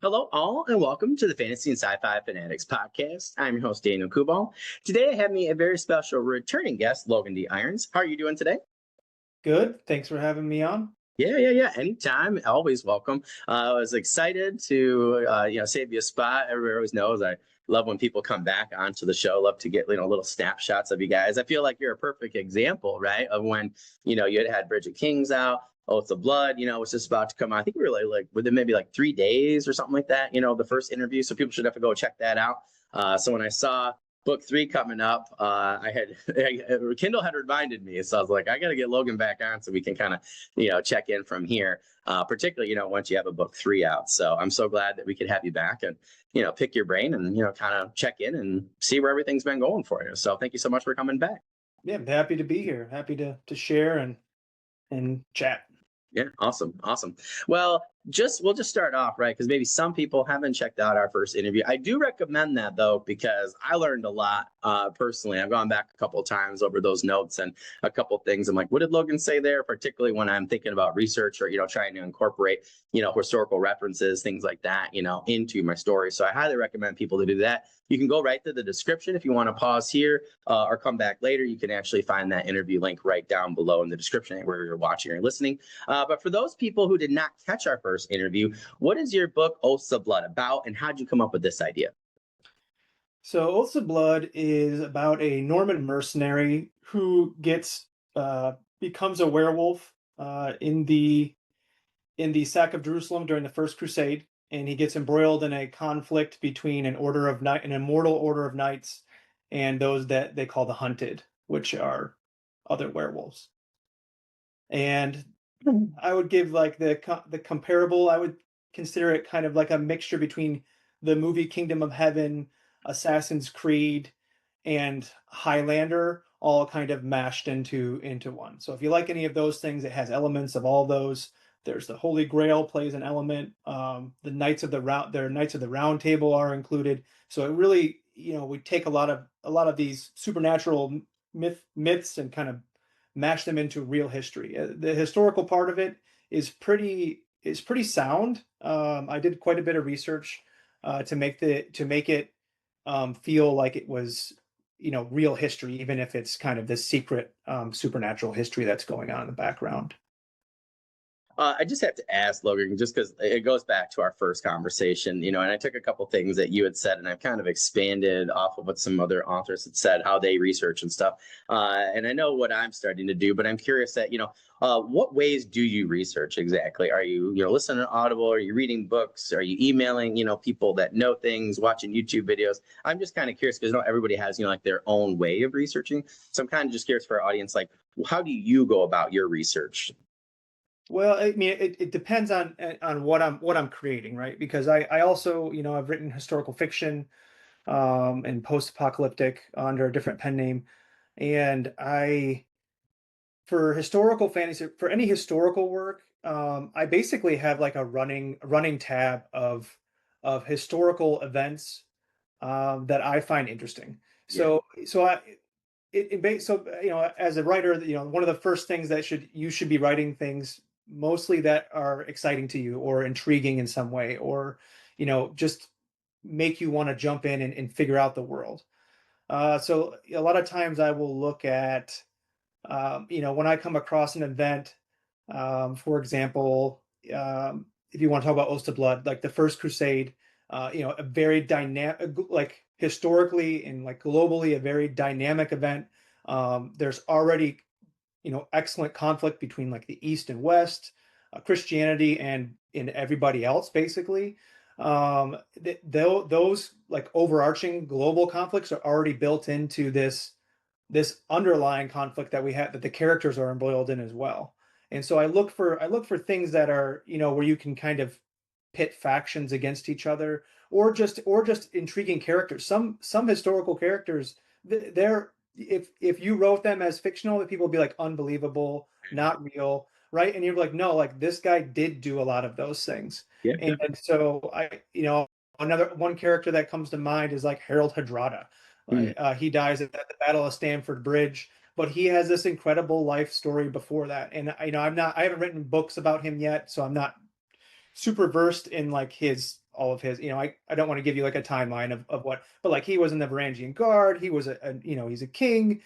Hello, all, and welcome to the Fantasy and Sci-Fi Fanatics podcast. I'm your host, Daniel Coolbaugh. Today, I have me a very special returning guest, Logan D. Irons. How are you doing today? Good. Thanks for having me on. Yeah. Anytime, always welcome. I was excited to, save you a spot. Everybody always knows I love when people come back onto the show. Love to get little snapshots of you guys. I feel like you're a perfect example, right, of when you had Bridget King's out. Oaths of Blood, was just about to come out. I think we were like within maybe like 3 days or something like that, the first interview. So people should have to go check that out. So when I saw book three coming up, Kindle had reminded me. So I was like, I got to get Logan back on so we can kind of, check in from here, particularly, once you have a book three out. So I'm so glad that we could have you back and, pick your brain and, kind of check in and see where everything's been going for you. So thank you so much for coming back. Yeah, I'm happy to be here. Happy to share and chat. Yeah, awesome. Well, we'll just start off, right? Because maybe some people haven't checked out our first interview. I do recommend that though, because I learned a lot personally. I've gone back a couple of times over those notes and a couple of things. I'm like, what did Logan say there? Particularly when I'm thinking about research or trying to incorporate historical references, things like that, into my story. So I highly recommend people to do that. You can go right to the description if you want to pause here or come back later. You can actually find that interview link right down below in the description where you're watching or listening. But for those people who did not catch our first interview, what is your book, Oaths of Blood, about, and how did you come up with this idea? So Oaths of Blood is about a Norman mercenary who becomes a werewolf in the sack of Jerusalem during the First Crusade, and he gets embroiled in a conflict between an immortal order of knights and those that they call the Hunted, which are other werewolves. And I would give like the comparable. I would consider it kind of like a mixture between the movie Kingdom of Heaven, Assassin's Creed, and Highlander, all kind of mashed into one. So if you like any of those things, it has elements of all those. There's the Holy Grail plays an element. The Knights of the Round Table are included. So it really, we take a lot of these supernatural myths and kind of mash them into real history. The historical part of it is pretty sound. I did quite a bit of research to make it feel like it was real history, even if it's kind of this secret supernatural history that's going on in the background. I just have to ask, Logan, just because it goes back to our first conversation, and I took a couple things that you had said and I've kind of expanded off of what some other authors had said, how they research and stuff. And I know what I'm starting to do, but I'm curious that, what ways do you research exactly? Are you, listening to Audible? Are you reading books? Are you emailing, people that know things, watching YouTube videos? I'm just kind of curious because everybody has, like their own way of researching. So I'm kind of just curious for our audience, like, how do you go about your research? Well, I mean, it depends on what I'm creating, right? Because I also, I've written historical fiction and post-apocalyptic under a different pen name, and for historical fantasy, for any historical work, I basically have like a running tab of historical events that I find interesting. Yeah. So I so as a writer, one of the first things that you should be writing things mostly that are exciting to you or intriguing in some way, or just make you want to jump in and figure out the world. So a lot of times I will look at when I come across an event, for example, if you want to talk about Oaths of Blood, like the First Crusade, a very dynamic, like historically and like globally, a very dynamic event. There's already, excellent conflict between like the East and West, Christianity and everybody else, basically. Those like overarching global conflicts are already built into this underlying conflict that we have, that the characters are embroiled in as well. And so I look for things that are, where you can kind of pit factions against each other, or just intriguing characters. Some historical characters, they're, if you wrote them as fictional, that people would be like unbelievable, not real, right? And you're like, no, like this guy did do a lot of those things. Yeah. And so another one character that comes to mind is like Harold Hadrada. Mm. He dies at the Battle of Stamford Bridge, but he has this incredible life story before that. And I haven't written books about him yet, so I'm not super versed in like his all of his, I don't want to give you like a timeline of what, but like he was in the Varangian Guard, he was he's a king,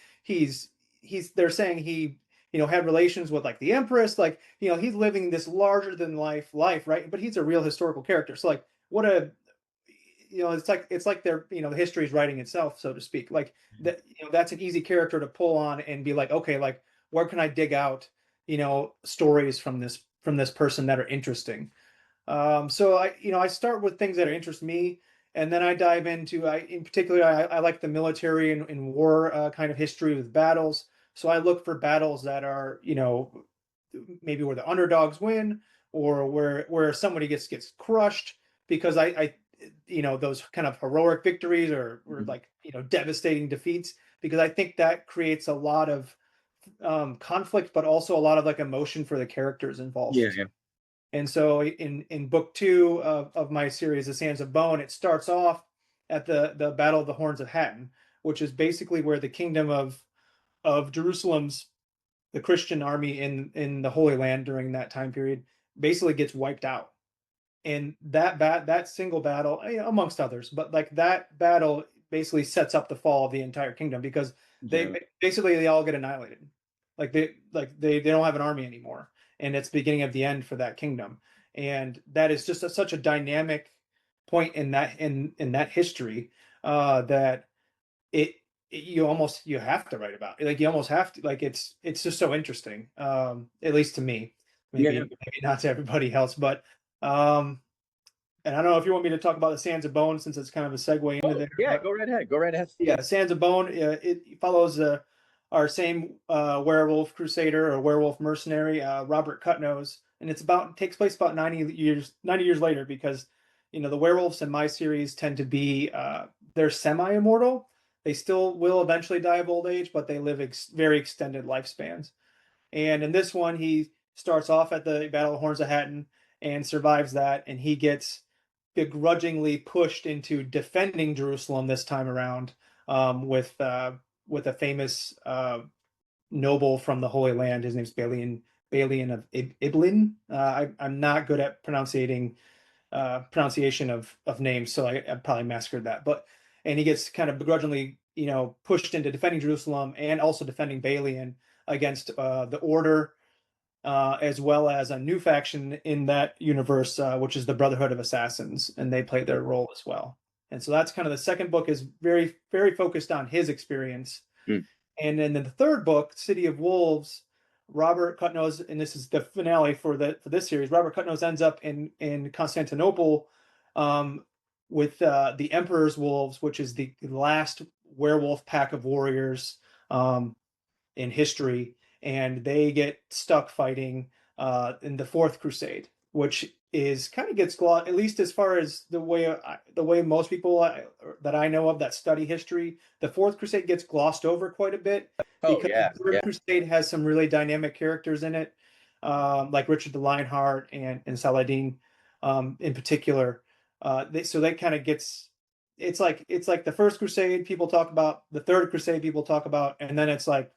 they're saying he, had relations with like the Empress, like, he's living this larger than life, right? But he's a real historical character. So like what a, it's like they're, the history is writing itself, so to speak. Like that, that's an easy character to pull on and be like, okay, like where can I dig out, stories from this person that are interesting. So I start with things that interest me, and then I dive into, in particular, I like the military and war kind of history with battles. So I look for battles that are, maybe where the underdogs win, or where somebody gets crushed, because those kind of heroic victories or like, devastating defeats, because I think that creates a lot of conflict, but also a lot of like emotion for the characters Yeah, involved. yeah. And so in book 2 of my series, The Sands of Bone, it starts off at the Battle of the Horns of Hattin, which is basically where the kingdom of Jerusalem's, the Christian army in the Holy Land during that time period, basically gets wiped out. And that single battle, amongst others, but like that battle basically sets up the fall of the entire kingdom, because Yeah. they all get annihilated. They don't have an army anymore, and it's the beginning of the end for that kingdom. And that is just such a dynamic point in that history, that you have to write about it. Like you almost have to, like it's just so interesting, at least to me. Yeah, Maybe not to everybody else, but and I don't know if you want me to talk about the Sands of Bone, since it's kind of a segue into there. yeah. But Go right ahead. Go right ahead. yeah, Sands of Bone, it follows our same werewolf crusader or werewolf mercenary, Robert Cutnose, and takes place about 90 years later, because the werewolves in my series tend to be they're semi-immortal. They still will eventually die of old age, but they live very extended lifespans. And in this one, he starts off at the Battle of Horns of Hattin and survives that, and he gets begrudgingly pushed into defending Jerusalem this time around, with a famous noble from the Holy Land. His name's Balian of Iblin. I'm not good at pronunciation of names, so I probably massacred that. And he gets kind of begrudgingly, pushed into defending Jerusalem and also defending Balian against the Order, as well as a new faction in that universe, which is the Brotherhood of Assassins, and they play their role as well. And so that's kind of the second book, is very, very focused on his experience. Mm. And then in the third book, City of Wolves, Robert Cutnose, and this is the finale for this series, Robert Cutnose ends up in Constantinople, with the Emperor's Wolves, which is the last werewolf pack of warriors in history, and they get stuck fighting in the Fourth Crusade, which is kind of gets glossed, at least as far as the way most people that I know of that study history. The Fourth Crusade gets glossed over quite a bit, Oh because yeah, the Third yeah. Crusade has some really dynamic characters in it, like Richard the Lionheart and Saladin, in particular. So that kind of gets. It's like the First Crusade people talk about, the Third Crusade people talk about, and then it's like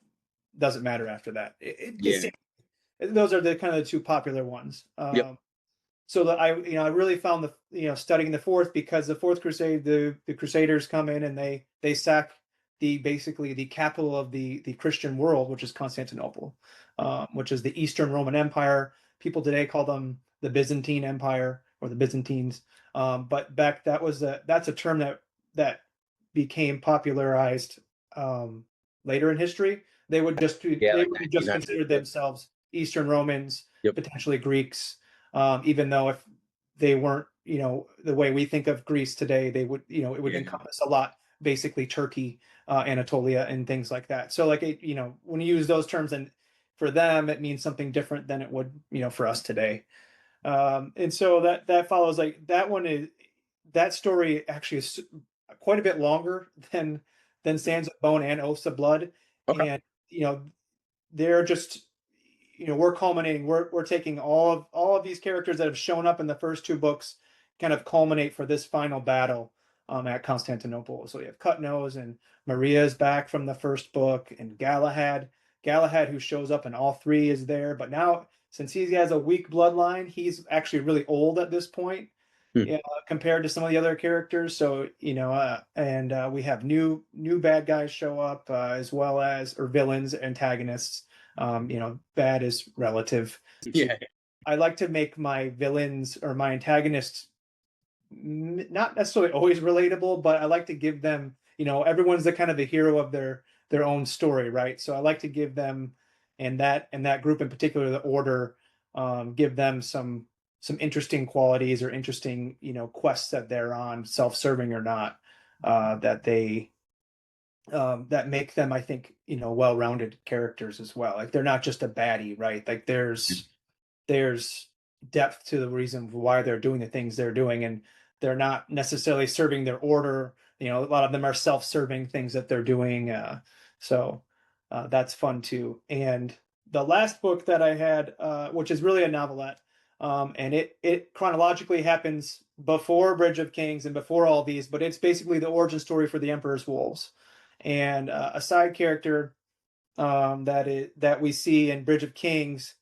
doesn't matter after that. Yeah. Those are the kind of the two popular ones. Yep. So that I really found studying the Fourth, because the Fourth Crusade, the Crusaders come in and they sack basically the capital of the Christian world, which is Constantinople, which is the Eastern Roman Empire. People today call them the Byzantine Empire or the Byzantines, but that's a term that became popularized later in history. They would just Yeah, they like would have just 1900. considered themselves Eastern Romans, Yep. potentially Greeks, even though if they weren't, the way we think of Greece today, they would, it would Yeah. encompass a lot, basically Turkey, Anatolia, and things like that. So like, when you use those terms, and for them, it means something different than it would, for us today. And so that follows, like that story actually is quite a bit longer than Sands of Bone and Oaths of Blood. Okay. And they're just, we're culminating, we're taking all of these characters that have shown up in the first two books, kind of culminate for this final battle at Constantinople. So you have Cutnose, and Maria's back from the first book, and Galahad, who shows up in all three, is there. But now, since he has a weak bloodline, he's actually really old at this point. yeah, compared to some of the other characters. So and we have new bad guys show up, as well as, or villains, antagonists. Bad is relative. Yeah. I like to make my villains or my antagonists not necessarily always relatable, but I like to give them, everyone's the kind of the hero of their own story, right? So I like to give them, and that group in particular, the Order, give them some interesting qualities or interesting, quests that they're on, self-serving or not, that they that make them, I think, well-rounded characters as well. Like they're not just a baddie, right? Like there's depth to the reason why they're doing the things they're doing, and they're not necessarily serving their order. A lot of them are self-serving things that they're doing. So that's fun too. And the last book that I had, which is really a novelette, and it chronologically happens before Bridge of Kings and before all these, but it's basically the origin story for the Emperor's Wolves, and a side character that we see in Bridge of Kings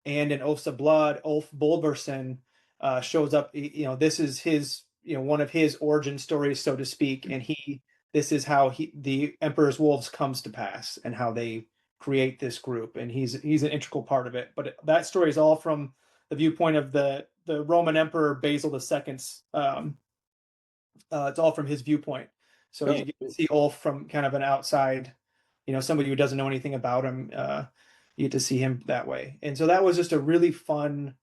and in Oaths of Blood. Ulf Bolverson shows up. This is his, one of his origin stories, so to speak, and this is how the Emperor's Wolves comes to pass and how they create this group, and he's an integral part of it. But that story is all from the viewpoint of the Roman Emperor Basil II's. It's all from his viewpoint, so you get to see Ulf from kind of an outside, somebody who doesn't know anything about him. You get to see him that way, and so that was just a really fun.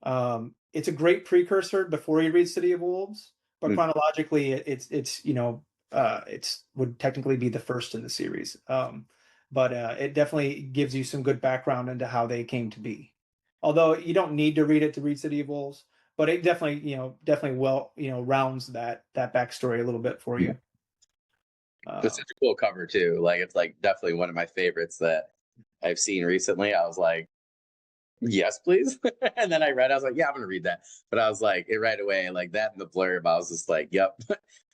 It's a great precursor before you read City of Wolves, but chronologically, it's would technically be the first in the series. But it definitely gives you some good background into how they came to be. Although you don't need to read it to read City of Wolves, but it definitely well, rounds that backstory a little bit for you. It's such a cool cover too. Like it's like definitely one of my favorites that I've seen recently. I was like, yes, please. And then I read, I was like, yeah, I'm gonna read that. But I was like, it right away, like that and the blurb, I was just like, yep.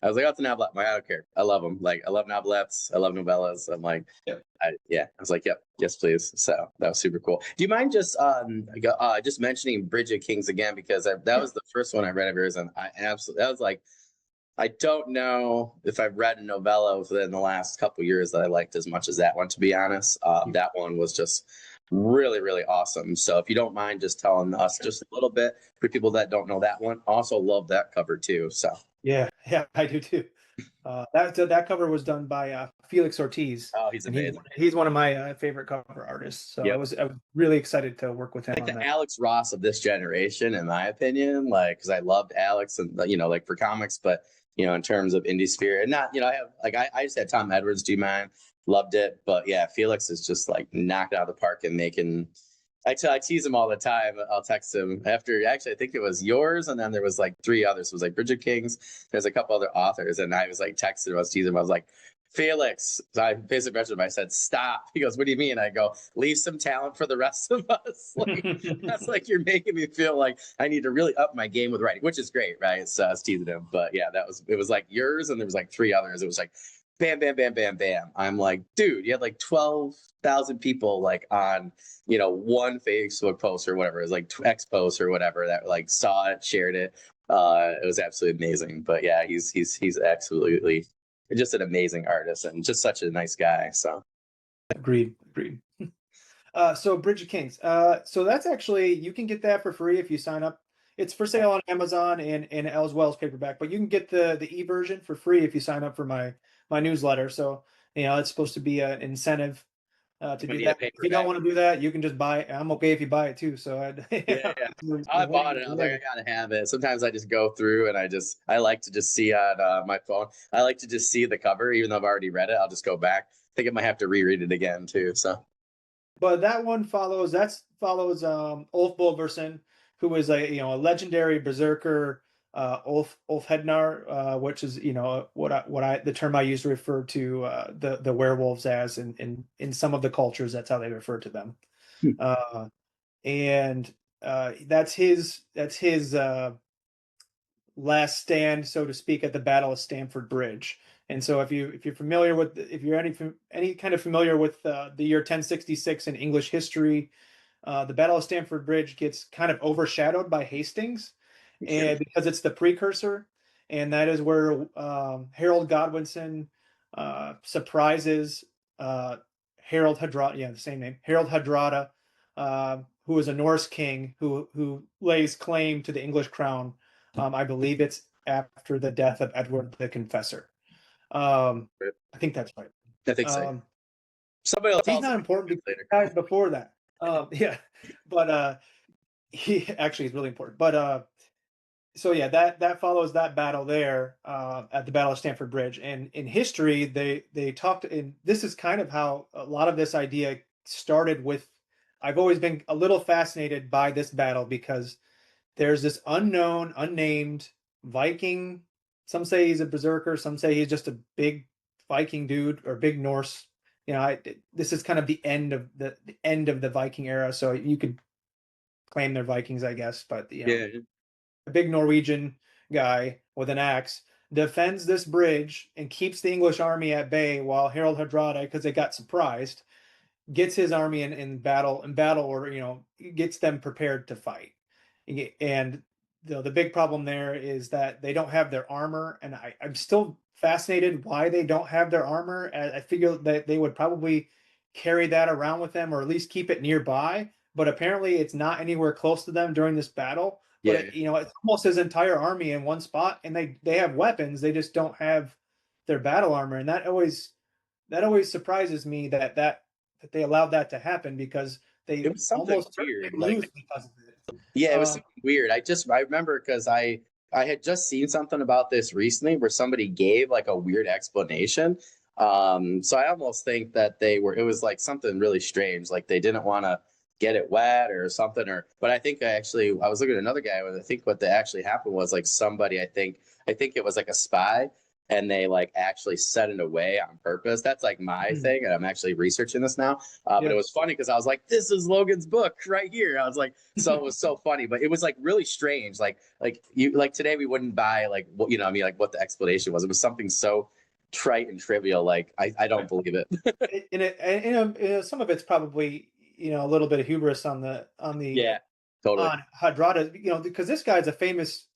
I was like, oh, it's a novelette. I don't care. I love them. Like I love novelettes. I love novellas. I'm like, yep. I was like, yep, yes, please. So that was super cool. Do you mind just mentioning Bridge of Kings again, because that was the first one I read of yours, and I absolutely, that was like, I don't know if I've read a novella within the last couple of years that I liked as much as that one, to be honest. That one was just really, really awesome. So if you don't mind just telling us just a little bit for people that don't know that one, also love that cover too. So yeah, I do too. That cover was done by Felix Ortiz. oh, he's amazing. He's one of my favorite cover artists. So yep. I was really excited to work with him. Like the Alex Ross of this generation, in my opinion, like because I loved Alex and like for comics, but in terms of indie sphere, and not I have like I just had Tom Edwards do mine, loved it, but yeah, Felix is just like knocked out of the park and making. I tease him all the time. I'll text him after. Actually, I think it was yours, and then there was like 3 others. It was like Bridge of Kings. There's a couple other authors, and I was like texting him. I was teasing him. I was like, Felix. So I basically messaged him. I said, stop. He goes, what do you mean? I go, leave some talent for the rest of us. Like that's like you're making me feel like I need to really up my game with writing, which is great, right? So I was teasing him, but yeah, it was like yours, and there was like 3 others. It was like bam, bam, bam, bam, bam. I'm like, dude, you had like 12,000 people like on, one Facebook post or whatever. It was like X post or whatever that like saw it, shared it. It was absolutely amazing. But yeah, he's absolutely just an amazing artist and just such a nice guy. So agreed. So Bridge of Kings. So that's actually, you can get that for free if you sign up. It's for sale on Amazon and as well as paperback, but you can get the e-version for free if you sign up for my newsletter. So it's supposed to be an incentive to do that. If you don't want to do that, you can just buy it. I'm okay if you buy it too. So I bought it. I was like, I gotta have it. Sometimes I just go through and I like to just see on my phone. I like to just see the cover, even though I've already read it. I'll just go back. I think I might have to reread it again too. So, but that one follows Ulf Bolverson, who is a legendary berserker. Ulf Hednar, which is the term I use to refer to the werewolves as in some of the cultures. That's how they refer to them. And that's his last stand, so to speak, at the Battle of Stamford Bridge. And so if you're familiar with, if you're any kind of familiar with the year 1066 in English history, the Battle of Stamford Bridge gets kind of overshadowed by Hastings. Okay. and because it's the precursor, and that is where Harold Godwinson surprises Harold Hardrada, yeah, the same name, Harold Hardrada, who is a Norse king who lays claim to the English crown. I believe it's after the death of Edward the Confessor. I think that's right. I think so. Um, Somebody will tell he's us not important because later. the guys before that. Yeah, but he actually is really important. But so yeah, that follows that battle there at the Battle of Stamford Bridge. And in history, they talked. And this is kind of how a lot of this idea started with. I've always been a little fascinated by this battle because there's this unknown, unnamed Viking. Some say he's a berserker. Some say he's just a big Viking dude or big Norse. This is kind of the end of the end of the Viking era. So you could claim they're Vikings, I guess. But Yeah. a big Norwegian guy with an axe defends this bridge and keeps the English army at bay while Harold Hardrada, because they got surprised, gets his army in battle order, gets them prepared to fight. And the big problem there is that they don't have their armor, and I'm still fascinated why they don't have their armor. I figure that they would probably carry that around with them, or at least keep it nearby. But apparently, it's not anywhere close to them during this battle. But Yeah. it's almost his entire army in one spot, and they have weapons. They just don't have their battle armor, and that always surprises me that they allowed that to happen, because It they was something almost weird. certainly lose because of it. Yeah, it was Um, something weird. I remember because I had just seen something about this recently where somebody gave like a weird explanation. So I almost think that it was like something really strange, like they didn't want to get it wet or something. But I think I was looking at another guy, and I think what actually happened was like somebody, I think it was like a spy, and they like actually set it away on purpose. That's like my thing, and I'm actually researching this now. But yeah. it was funny because I was like, "This is Logan's book right here." I was like, so it was so funny, but it was like really strange. Like today we wouldn't buy like what I mean, like what the explanation was. It was something so trite and trivial. Like I don't believe it. Some of it's probably a little bit of hubris Yeah, totally. on Hadrada, because this guy's a famous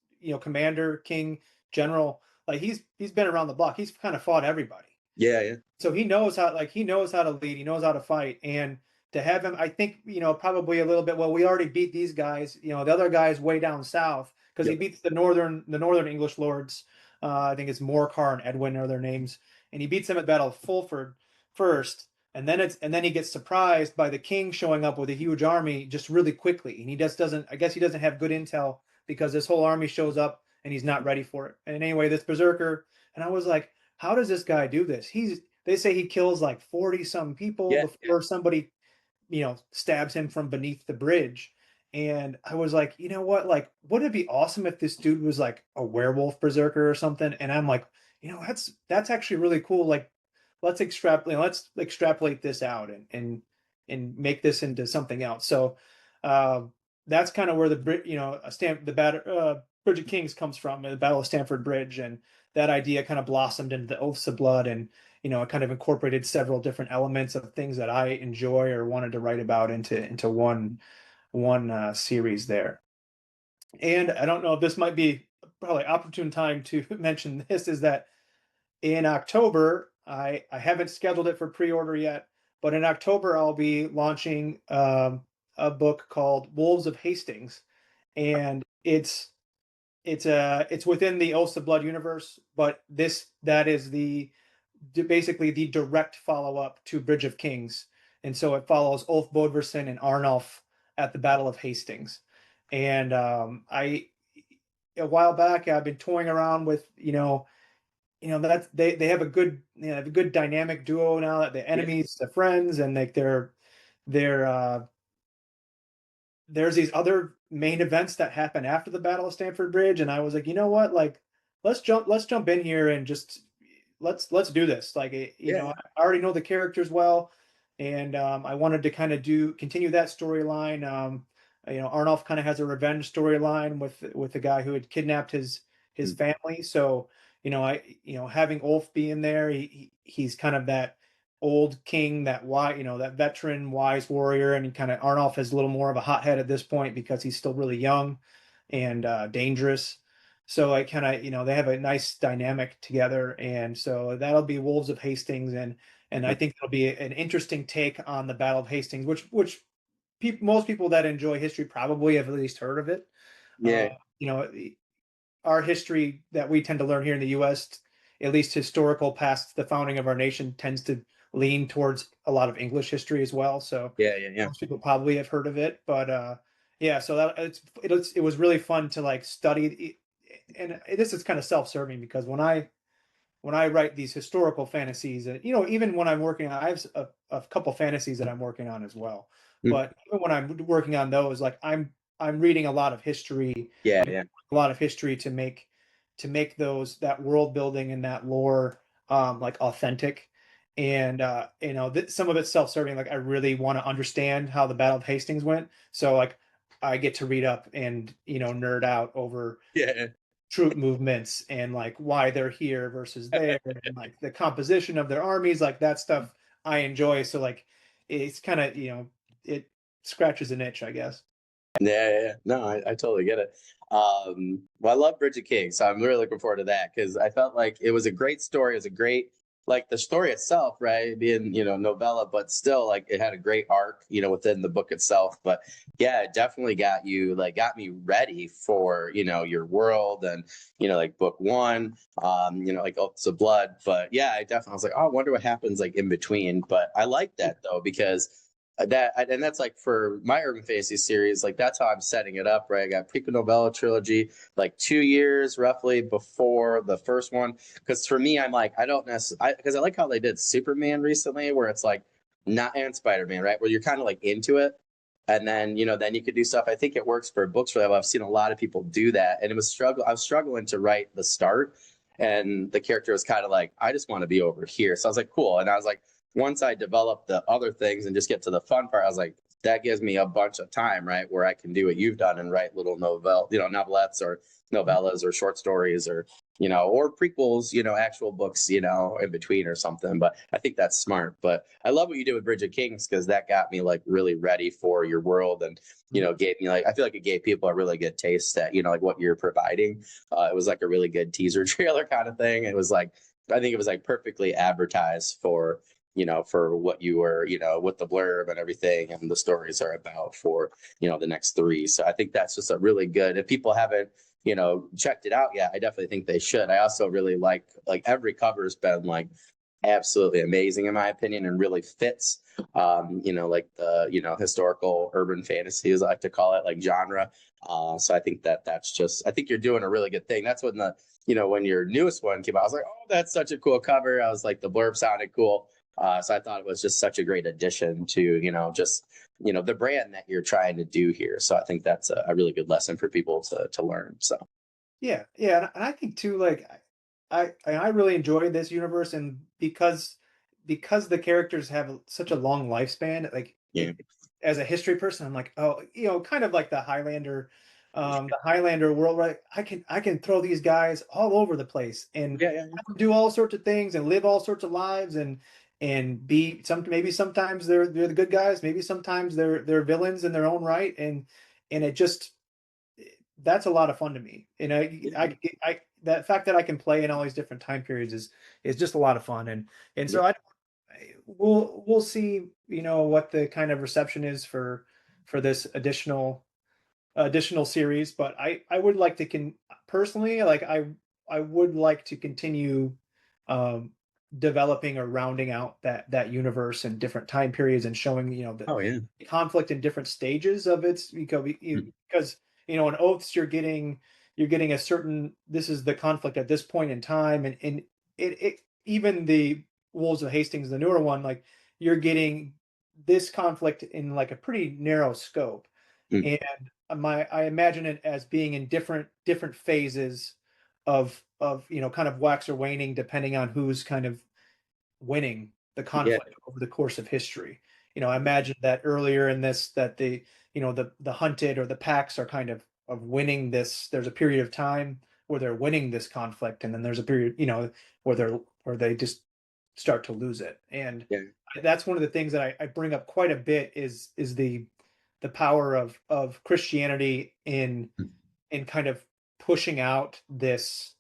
commander, king, general. Like he's been around the block. He's kind of fought everybody. Yeah, yeah, So he knows how to lead, he knows how to fight. And to have him, I think, probably a little bit, well, we already beat these guys, the other guys way down south, because he yep. beats the northern English lords. I think it's Morcar and Edwin are their names, and he beats them at Battle of Fulford first, and then he gets surprised by the king showing up with a huge army just really quickly, and he just doesn't, I guess he doesn't have good intel, because this whole army shows up and he's not ready for it. And anyway, this berserker, and I was like, how does this guy do this? They say he kills like 40 some people Yeah, yeah, before somebody, stabs him from beneath the bridge. And I was like, you know what? Like, wouldn't it be awesome if this dude was like a werewolf berserker or something? And I'm like, that's actually really cool. Like, let's extrapolate this out and make this into something else. So uh, that's kind of where the Bridge of Kings comes from, the Battle of Stamford Bridge, and that idea kind of blossomed into the Oaths of Blood, and it kind of incorporated several different elements of things that I enjoy or wanted to write about into one series there. And I don't know if this might be probably opportune time to mention this, is that in October, I haven't scheduled it for pre-order yet, but in October I'll be launching a book called Wolves of Hastings, and it's within the Oaths of Blood universe, but that is basically the direct follow up to Bridge of Kings, and so it follows Ulf Bodvarsson and Arnulf at the Battle of Hastings. And I a while back I've been toying around with that they have a good dynamic duo now, that the yeah, enemies, the friends, and like they're there's these other main events that happen after the Battle of Stamford Bridge, and I was like, you know what, like let's jump in here and just let's do this. Like, yeah. I already know the characters well, and I wanted to kind of continue that storyline. Arnulf kind of has a revenge storyline with the guy who had kidnapped his Mm. family. So having Ulf be in there, he's kind of that old king, that veteran wise warrior, and kind of Arnulf is a little more of a hothead at this point because he's still really young. and dangerous. So I kind of, they have a nice dynamic together, and so that'll be Wolves of Hastings, and I think it'll be an interesting take on the Battle of Hastings, which most people that enjoy history probably have at least heard of it. Uh, Yeah. you know, our history that we tend to learn here in the U.S., at least historical past the founding of our nation, tends to lean towards a lot of English history as well. So Yeah. Yeah. Yeah. most people probably have heard of it, but yeah. So that it was really fun to like study, and this is kind of self-serving because when I write these historical fantasies, even when I'm working on, I have a couple fantasies that I'm working on as well. Mm. But even when I'm working on those, like I'm reading a lot of history, Yeah. I'm Yeah. a lot of history to make those that world building and that lore like authentic. And some of it's self-serving. Like I really want to understand how the Battle of Hastings went, so like I get to read up and nerd out over Yeah. troop movements and like why they're here versus there and like the composition of their armies, like that stuff I enjoy. So like it's kind of, it scratches an itch, I guess. Yeah, yeah, yeah. No, I totally get it. Well, I love Bridge of Kings, so I'm really looking forward to that because I felt like it was a great story. It was a great, like the story itself, right? Being, novella, but still like it had a great arc, within the book itself. But yeah, it definitely got me ready for, your world and, like book one, like Oaths of Blood. But yeah, I was like, oh, I wonder what happens like in between. But I like that though, because and that's like for my urban fantasy series, like that's how I'm setting it up, right? I got prequel novella trilogy like 2 years roughly before the first one, because for me I'm like I don't necessarily, because I like how they did Superman recently, where it's like not, and Spider-Man, right, where you're kind of like into it, and then then you could do stuff. I think it works for books for that. I've seen a lot of people do that, and I was struggling to write the start, and the character was kind of like, I just want to be over here. So I was like, cool. And I was like, once I develop the other things and just get to the fun part, I was like, that gives me a bunch of time, right, where I can do what you've done and write little novelettes or novellas or short stories or, or prequels, actual books, in between or something. But I think that's smart. But I love what you did with Bridge of Kings, because that got me like really ready for your world, and, gave me like, I feel like it gave people a really good taste at, like what you're providing. It was like a really good teaser trailer kind of thing. It was like, I think it was like perfectly advertised for for what you were, what the blurb and everything and the stories are about for, the next three. So I think that's just a really good, if people haven't, checked it out yet, I definitely think they should. I also really like every cover's been like absolutely amazing in my opinion, and really fits, like the, historical urban fantasy, as I like to call it, like genre. So I think I think you're doing a really good thing. That's when when your newest one came out, I was like, oh, that's such a cool cover. I was like, the blurb sounded cool. So I thought it was just such a great addition to, just, the brand that you're trying to do here. So I think that's a really good lesson for people to learn. So Yeah, yeah, and I think too, like I really enjoy this universe, and because the characters have such a long lifespan, like yeah, as a history person, I'm like, oh, kind of like the Highlander world, right? I can throw these guys all over the place and yeah, yeah, have them do all sorts of things and live all sorts of lives and be maybe sometimes they're the good guys, maybe sometimes they're villains in their own right, and it just that's a lot of fun to me. And yeah, I that fact that I can play in all these different time periods is just a lot of fun. And yeah, so we'll see, what the kind of reception is for this additional series. But I would like to personally, like I would like to continue um developing or rounding out that universe in different time periods and showing, oh yeah, the conflict in different stages of its, because in Oaths you're getting a certain, this is the conflict at this point in time, and it even the Wolves of Hastings, the newer one, like you're getting this conflict in like a pretty narrow scope. mm, And I imagine it as being in different phases of kind of wax or waning depending on who's kind of winning the yeah, conflict over the course of history. I imagine that earlier in this, that the hunted or the packs are kind of winning this. There's a period of time where they're winning this conflict, and then there's a period, where they just start to lose it. And yeah, that's one of the things that I bring up quite a bit is the power of Christianity and kind of pushing out this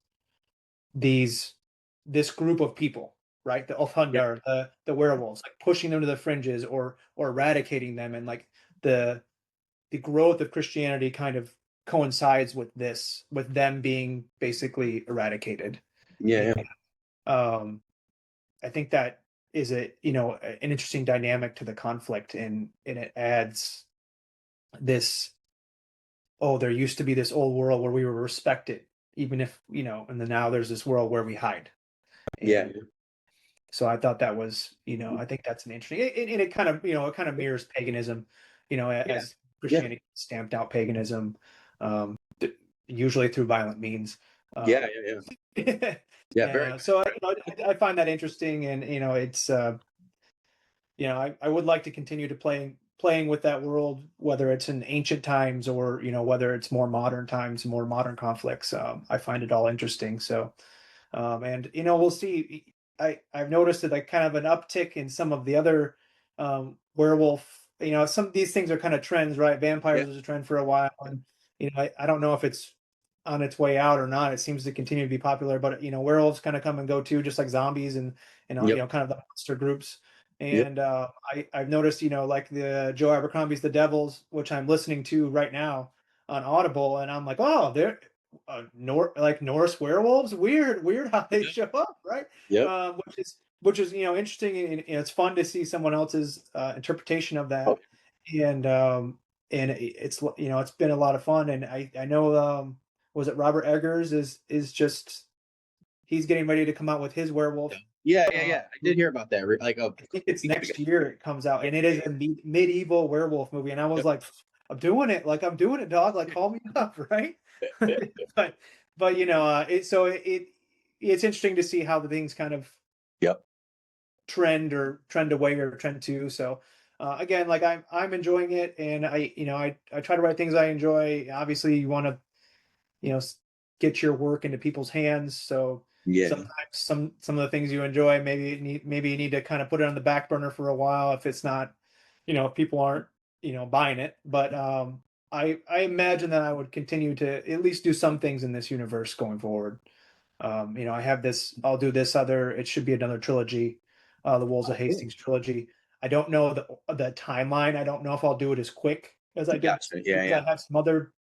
group of people, right? The Yep. Oaths, the werewolves, like pushing them to the fringes or eradicating them, and like the growth of Christianity kind of coincides with this, with them being basically eradicated. Yeah. And um, I think that is an interesting dynamic to the conflict, and it adds this, oh, there used to be this old world where we were respected, even if, and then now there's this world where we hide. Yeah. And so I thought that was, I think that's an interesting, and it kind of, it kind of mirrors paganism, Yeah. as Yeah. Christianity stamped out paganism, um, usually through violent means. Yeah. Um, Yeah. Yeah. Yeah. Very. so I find that interesting, and it's I would like to continue to playing with that world, whether it's in ancient times or whether it's more modern times, more modern conflicts. I find it all interesting. So, and we'll see. I've noticed that like kind of an uptick in some of the other werewolf. Some of these things are kind of trends, right? Yeah. Vampires was a trend for a while, and I don't know if it's on its way out or not. It seems to continue to be popular, but werewolves kind of come and go too, just like zombies and Yep. kind of the monster groups. Yep. And I've noticed, like the Joe Abercrombie's The Devils, which I'm listening to right now on Audible, and I'm like, oh, they're Norse werewolves. Weird how they show up, right? Yep. Which is interesting, and it's fun to see someone else's interpretation of Oh, that, and it's been a lot of fun, and I know was it Robert Eggers is just he's getting ready to come out with his yeah. werewolf. Yeah. Yeah. Uh, Yeah. I did hear about that. Like, oh, I think it's we gotta next go. year it comes out, and it is a medieval werewolf movie. And I was Yep. like, I'm doing it, dog. Like, call me up, right? but but it's interesting to see how the things kind of Yep. trend away or trend to. So again, like I'm enjoying it, and I try to write things I enjoy. Obviously, you want to you know get your work into people's hands. So Yeah. sometimes some of the things you enjoy, maybe you need to kind of put it on the back burner for a while if it's not, if people aren't buying it. But I imagine that I would continue to at least do some things in this universe going forward. I have this. I'll do this other. It should be another trilogy, the Wolves of Oh, cool. Hastings trilogy. I don't know the timeline. I don't know if I'll do it as quick as I did, Gotcha. Yeah. because Yeah. I have some other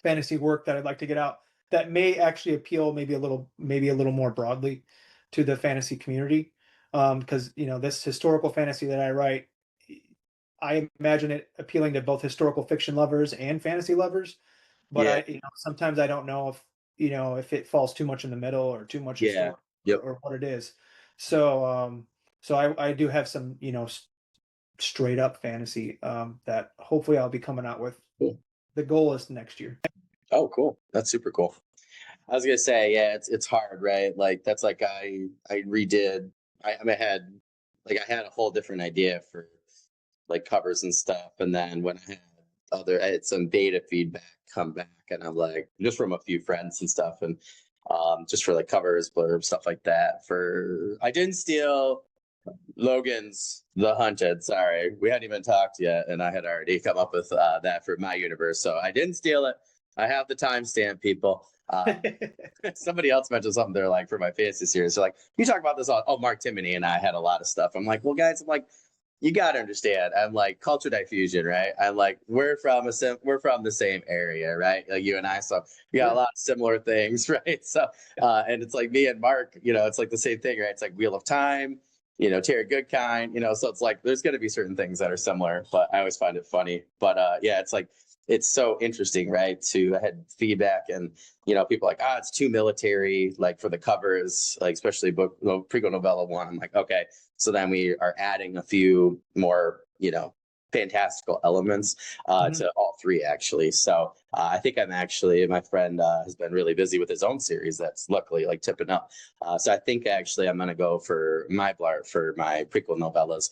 fantasy work that I'd like to get out that may actually appeal maybe a little more broadly to the fantasy community. Because this historical fantasy that I write, I imagine it appealing to both historical fiction lovers and fantasy lovers. But Yeah. sometimes I don't know if it falls too much in the middle or too much Yeah. historical, Yep. or what it is. So I do have some straight up fantasy that hopefully I'll be coming out with. Cool. The goal is next year. Oh, cool. That's super cool. I was gonna say, yeah, it's hard, right? Like that's like I redid. I had I had a whole different idea for like covers and stuff, and then when I had some beta feedback come back, and I'm like just from a few friends and stuff, and just for like covers, blurbs, stuff like that. For I didn't steal Logan's The Hunted. Sorry, we hadn't even talked yet, and I had already come up with that for my universe. So I didn't steal it. I have the timestamp, people. Somebody else mentioned something. They're like, for my fantasy series, they're like, you talk about this all. Oh, Mark Timony and I had a lot of stuff. I'm like, well, guys, I'm like, you got to understand. I'm like culture diffusion, right? I'm like, we're from the same area, right? Like you and I, so we got a Sure. lot of similar things, right? So, and it's like me and Mark, it's like the same thing, right? It's like Wheel of Time, Terry Goodkind, so it's like there's going to be certain things that are similar, but I always find it funny. But yeah, it's like it's so interesting, right? I had feedback, and people like, it's too military, like for the covers, like especially prequel novella one. I'm like, okay, so then we are adding a few more, fantastical elements Mhm. to all three, actually. So I think my friend has been really busy with his own series that's luckily like tipping up. So I think actually I'm going to go for my prequel novellas,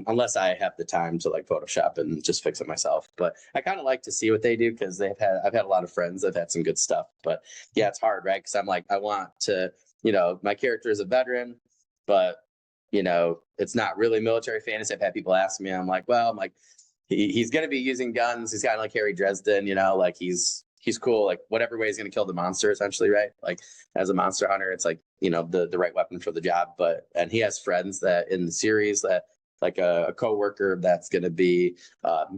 unless I have the time to like Photoshop and just fix it myself. But I kind of like to see what they do, because I've had a lot of friends that have had some good stuff. But yeah, it's hard, right? Because I'm like, I want to, my character is a veteran, but it's not really military fantasy. I've had people ask me, I'm like, well, he's going to be using guns. He's kind of like Harry Dresden, like he's he's cool. Like whatever way he's going to kill the monster, essentially, right? Like as a monster hunter, it's like the right weapon for the job. But and he has friends that in the series that like a coworker that's going to be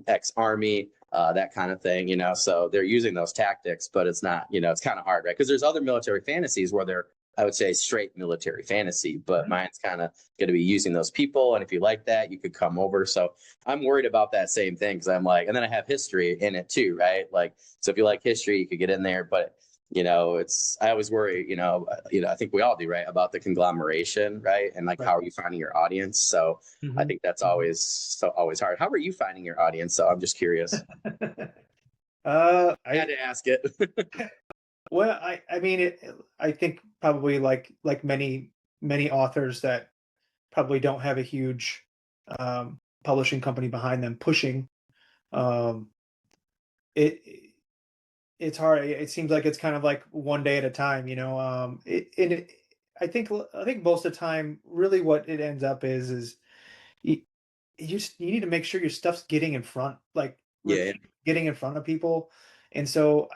ex-army, that kind of thing. So they're using those tactics, but it's not. It's kind of hard, right? Because there's other military fantasies where they're I would say straight military fantasy, but mine's kind of going to be using those people. And if you like that, you could come over. So I'm worried about that same thing because I'm like, and then I have history in it too, right? Like, so if you like history, you could get in there, but I always worry, I think we all do, right, about the conglomeration, right? And like, Right. how are you finding your audience? So I think that's always hard. How are you finding your audience? So I'm just curious. I Had to ask it. Well, I mean, I think probably like many authors that probably don't have a huge publishing company behind them pushing. Um, it it's hard. It seems like it's kind of like one day at a time, you know. I think most of the time, really, what it ends up is you, you need to make sure your stuff's getting in front, like Yeah. getting in front of people. And so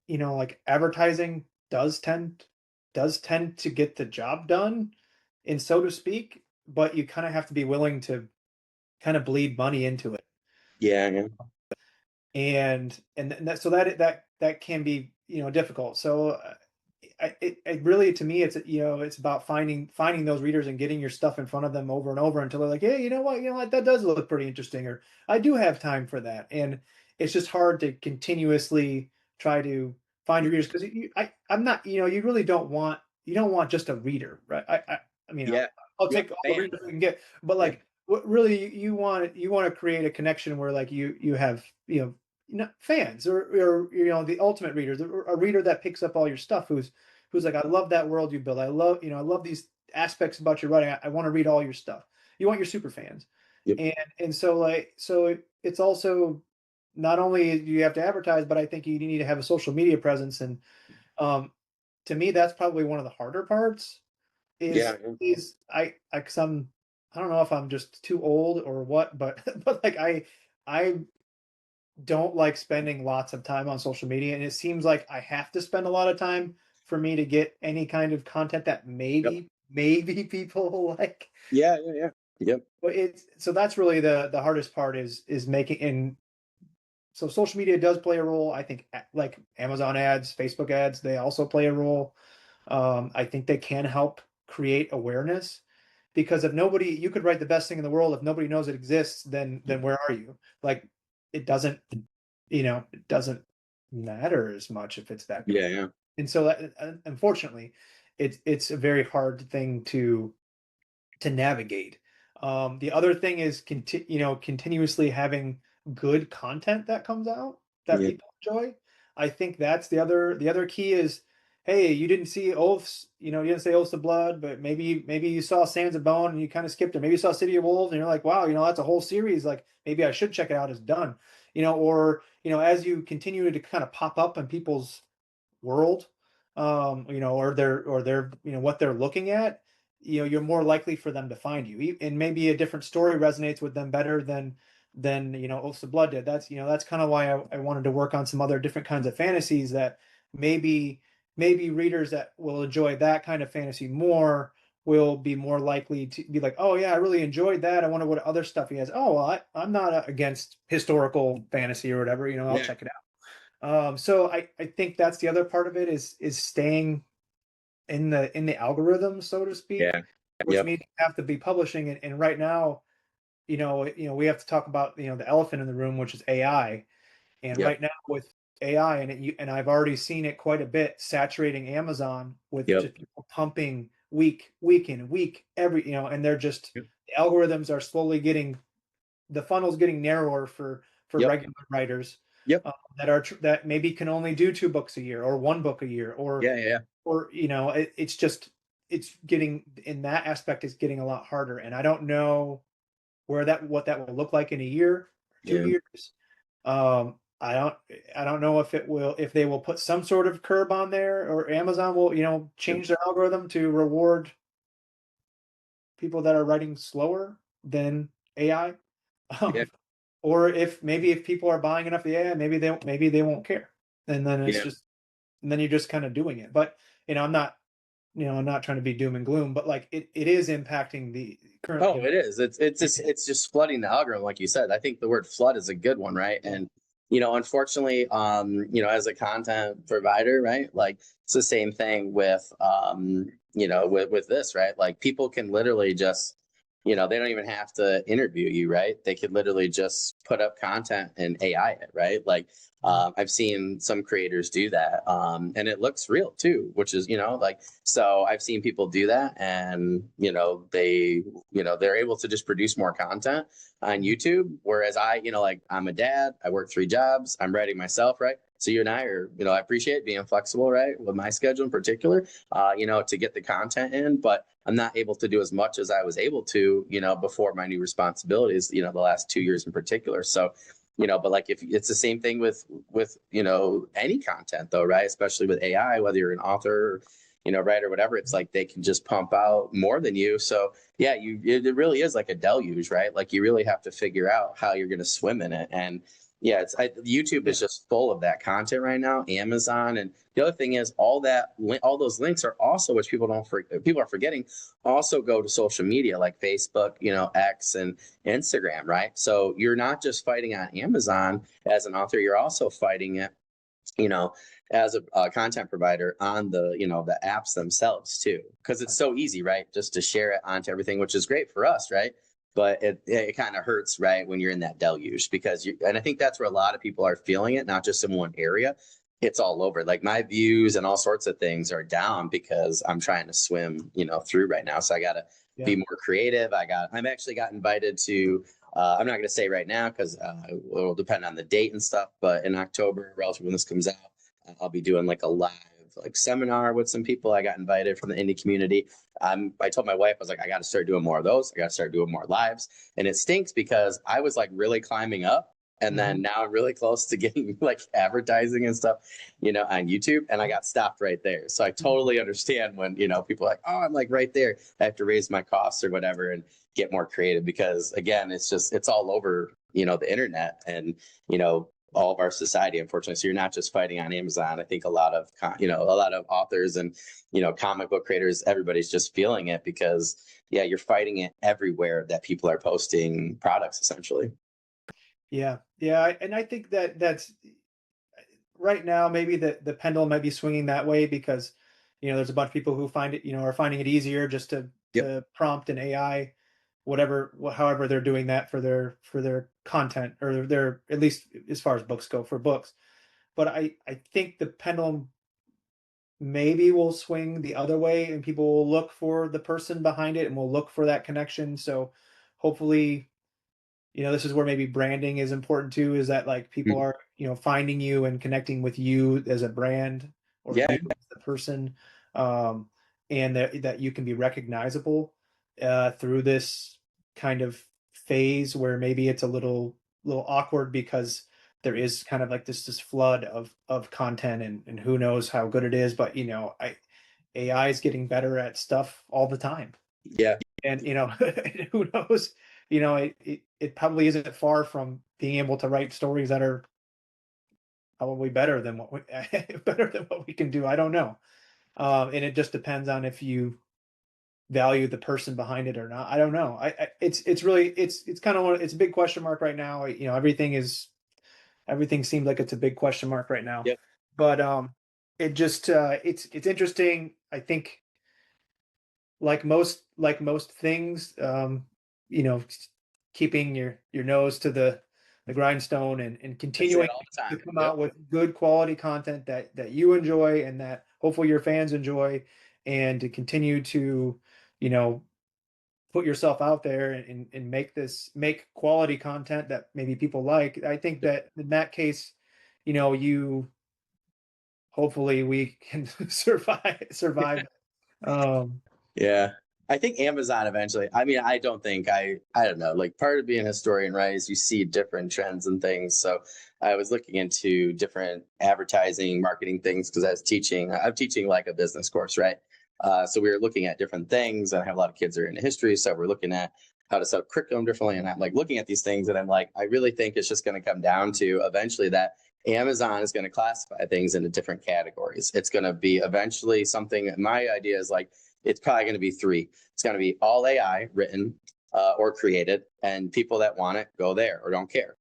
like advertising does tend to get the job done, and so to speak, but you kind of have to be willing to kind of bleed money into it. Yeah. Yeah. And that, so that can be difficult. So it really, to me, it's about finding those readers and getting your stuff in front of them over and over until they're like, hey, you know what, that does look pretty interesting, or I do have time for that. And it's just hard to continuously try to find your readers, because I'm not, you really don't want just a reader, right? I mean, Yeah. I'll You want take all the fans. readers we can get, but Yeah. like, what really you want to create a connection where like you have fans, or the ultimate readers, a reader that picks up all your stuff, who's like, I love that world you build, I love these aspects about your writing, I want to read all your stuff. You want your super fans. Yep. And so, like, it's also, not only do you have to advertise, but I think you need to have a social media presence. And um to me, that's probably one of the harder parts, Yeah. is I cause I don't know if I'm just too old or what, but but like I don't like spending lots of time on social media, and it seems like I have to spend a lot of time for me to get any kind of content that Yep. maybe people will like. Yeah. Yeah. Yeah. Yep. But it's so that's really the hardest part, is making. And so social media does play a role. I think like Amazon ads, Facebook ads, they also play a role. I think they can help create awareness, because if nobody, you could write the best thing in the world, if nobody knows it exists, then where are you? Like, it doesn't matter as much if it's that Yeah. good. Yeah. And so unfortunately, it's a very hard thing to navigate. The other thing is continuously having good content that comes out that Yeah. people enjoy. I think that's the other key is, hey, you didn't see Oaths, you didn't say Oaths of Blood, but maybe you saw Sands of Bone and you kind of skipped it. Maybe you saw City of Wolves and you're like, wow, that's a whole series. Like, maybe I should check it out. It's done. Or as you continue to kind of pop up in people's world, or their what they're looking at, you're more likely for them to find you. And maybe a different story resonates with them better than Oaths of Blood did. That's kind of why I wanted to work on some other different kinds of fantasies, that maybe readers that will enjoy that kind of fantasy more will be more likely to be like, oh yeah, I really enjoyed that, I wonder what other stuff he has. Oh well, I'm not against historical fantasy or whatever, I'll Yeah. check it out. So I think that's the other part of it, is staying in the algorithm, so to speak, Yeah. which Yep. means you have to be publishing. And right now, we have to talk about the elephant in the room, which is AI. And Yep. right now, with AI, and I've already seen it quite a bit, saturating Amazon with Yep. just people pumping week in, week every, and they're just, Yep. the algorithms are slowly getting, the funnel's getting narrower for Yep. regular writers, Yep. that maybe can only do 2 books a year, or 1 book a year, or Yeah. Yeah. or it's just, it's getting, in that aspect, is getting a lot harder. And I don't know what that will look like in a year, two Yeah. years. I don't know if they will put some sort of curb on there, or Amazon will Yep. change their algorithm to reward people that are writing slower than AI. Yeah. Or if people are buying enough of the AI, maybe they won't care. and then it's Yeah. just, and then you're just kind of doing it. But I'm not, I'm not trying to be doom and gloom, but like it is impacting the current, Oh, it is. It's just flooding the algorithm, like you said. I think the word flood is a good one, right? yeah. And unfortunately, as a content provider, right? Like it's the same thing with with this, right? Like people can literally just, they don't even have to interview you, right? They could literally just put up content and AI it, right? Like I've seen some creators do that, and it looks real too, which is like, so I've seen people do that, and they're able to just produce more content on YouTube. Whereas like I'm a dad, I work 3 jobs, I'm writing myself, right? So you and I are, I appreciate being flexible, right, with my schedule in particular, to get the content in, but I'm not able to do as much as I was able to, before my new responsibilities, the last 2 years in particular. So, but like if it's the same thing with any content though, right? Especially with AI, whether you're an author, writer, whatever, it's like they can just pump out more than you. So yeah, it really is like a deluge, right? Like you really have to figure out how you're going to swim in it. And yeah, YouTube is just full of that content right now. Amazon, and the other thing is all those links are also, which people are forgetting, also go to social media like Facebook, X and Instagram, right? So you're not just fighting on Amazon as an author, you're also fighting it, as a content provider on the apps themselves too, because it's so easy, right? Just to share it onto everything, which is great for us, right? But it kind of hurts, right, when you're in that deluge, because and I think that's where a lot of people are feeling it, not just in one area. It's all over. Like my views and all sorts of things are down because I'm trying to swim, through right now. So I got to be more creative. I'm actually got invited to, I'm not going to say right now because it will depend on the date and stuff, but in October, relative when this comes out, I'll be doing like a live seminar with some people. I got invited from the indie community. I told my wife, I was like, I got to start doing more of those. I got to start doing more lives. And it stinks because I was like really climbing up. And then now I'm really close to getting like advertising and stuff, on YouTube. And I got stopped right there. So I totally understand when, people are like, oh, I'm like right there. I have to raise my costs or whatever and get more creative because again, it's all over, the internet and, all of our society, unfortunately. So you're not just fighting on Amazon. I think a lot of authors and, comic book creators, everybody's just feeling it because you're fighting it everywhere that people are posting products essentially. Yeah. And I think that's right now, maybe the pendulum might be swinging that way because, there's a bunch of people who find it, are finding it easier just to prompt an AI, however they're doing that for their content or their, at least as far as books go, for books. But I think the pendulum maybe will swing the other way and people will look for the person behind it and will look for that connection. So hopefully, this is where maybe branding is important too, is that like people Mhm. are, finding you and connecting with you as a brand or Yeah. you as the person, and that you can be recognizable through this kind of phase where maybe it's a little awkward because there is kind of like this flood of content and who knows how good it is, but AI is getting better at stuff all the time. Yeah. And who knows, it probably isn't far from being able to write stories that are probably better than what we better than what we can do. I don't know. And it just depends on if you value the person behind it or not. I don't know. It's really it's kind of it's a big question mark right now. Everything seems like it's a big question mark right now. Yep. But it just it's interesting. I think like most things, you know, keeping your nose to the grindstone and That's it continuing all the to time. come Yep. out with good quality content that you enjoy and that hopefully your fans enjoy, and to continue to, you know, put yourself out there and make quality content that maybe people like. I think that in that case, you hopefully we can survive. Um, Yeah. I think Amazon eventually, I mean, I don't know, like part of being a historian, right, is you see different trends and things. So I was looking into different advertising, marketing things because I'm teaching like a business course, right? So we were looking at different things, and I have a lot of kids that are into history. So we're looking at how to set up curriculum differently. And I'm like looking at these things and I'm like, I really think it's just going to come down to eventually that Amazon is going to classify things into different categories. It's going to be eventually something. My idea is like it's probably going to be three. It's going to be all AI written or created, and people that want it go there or don't care.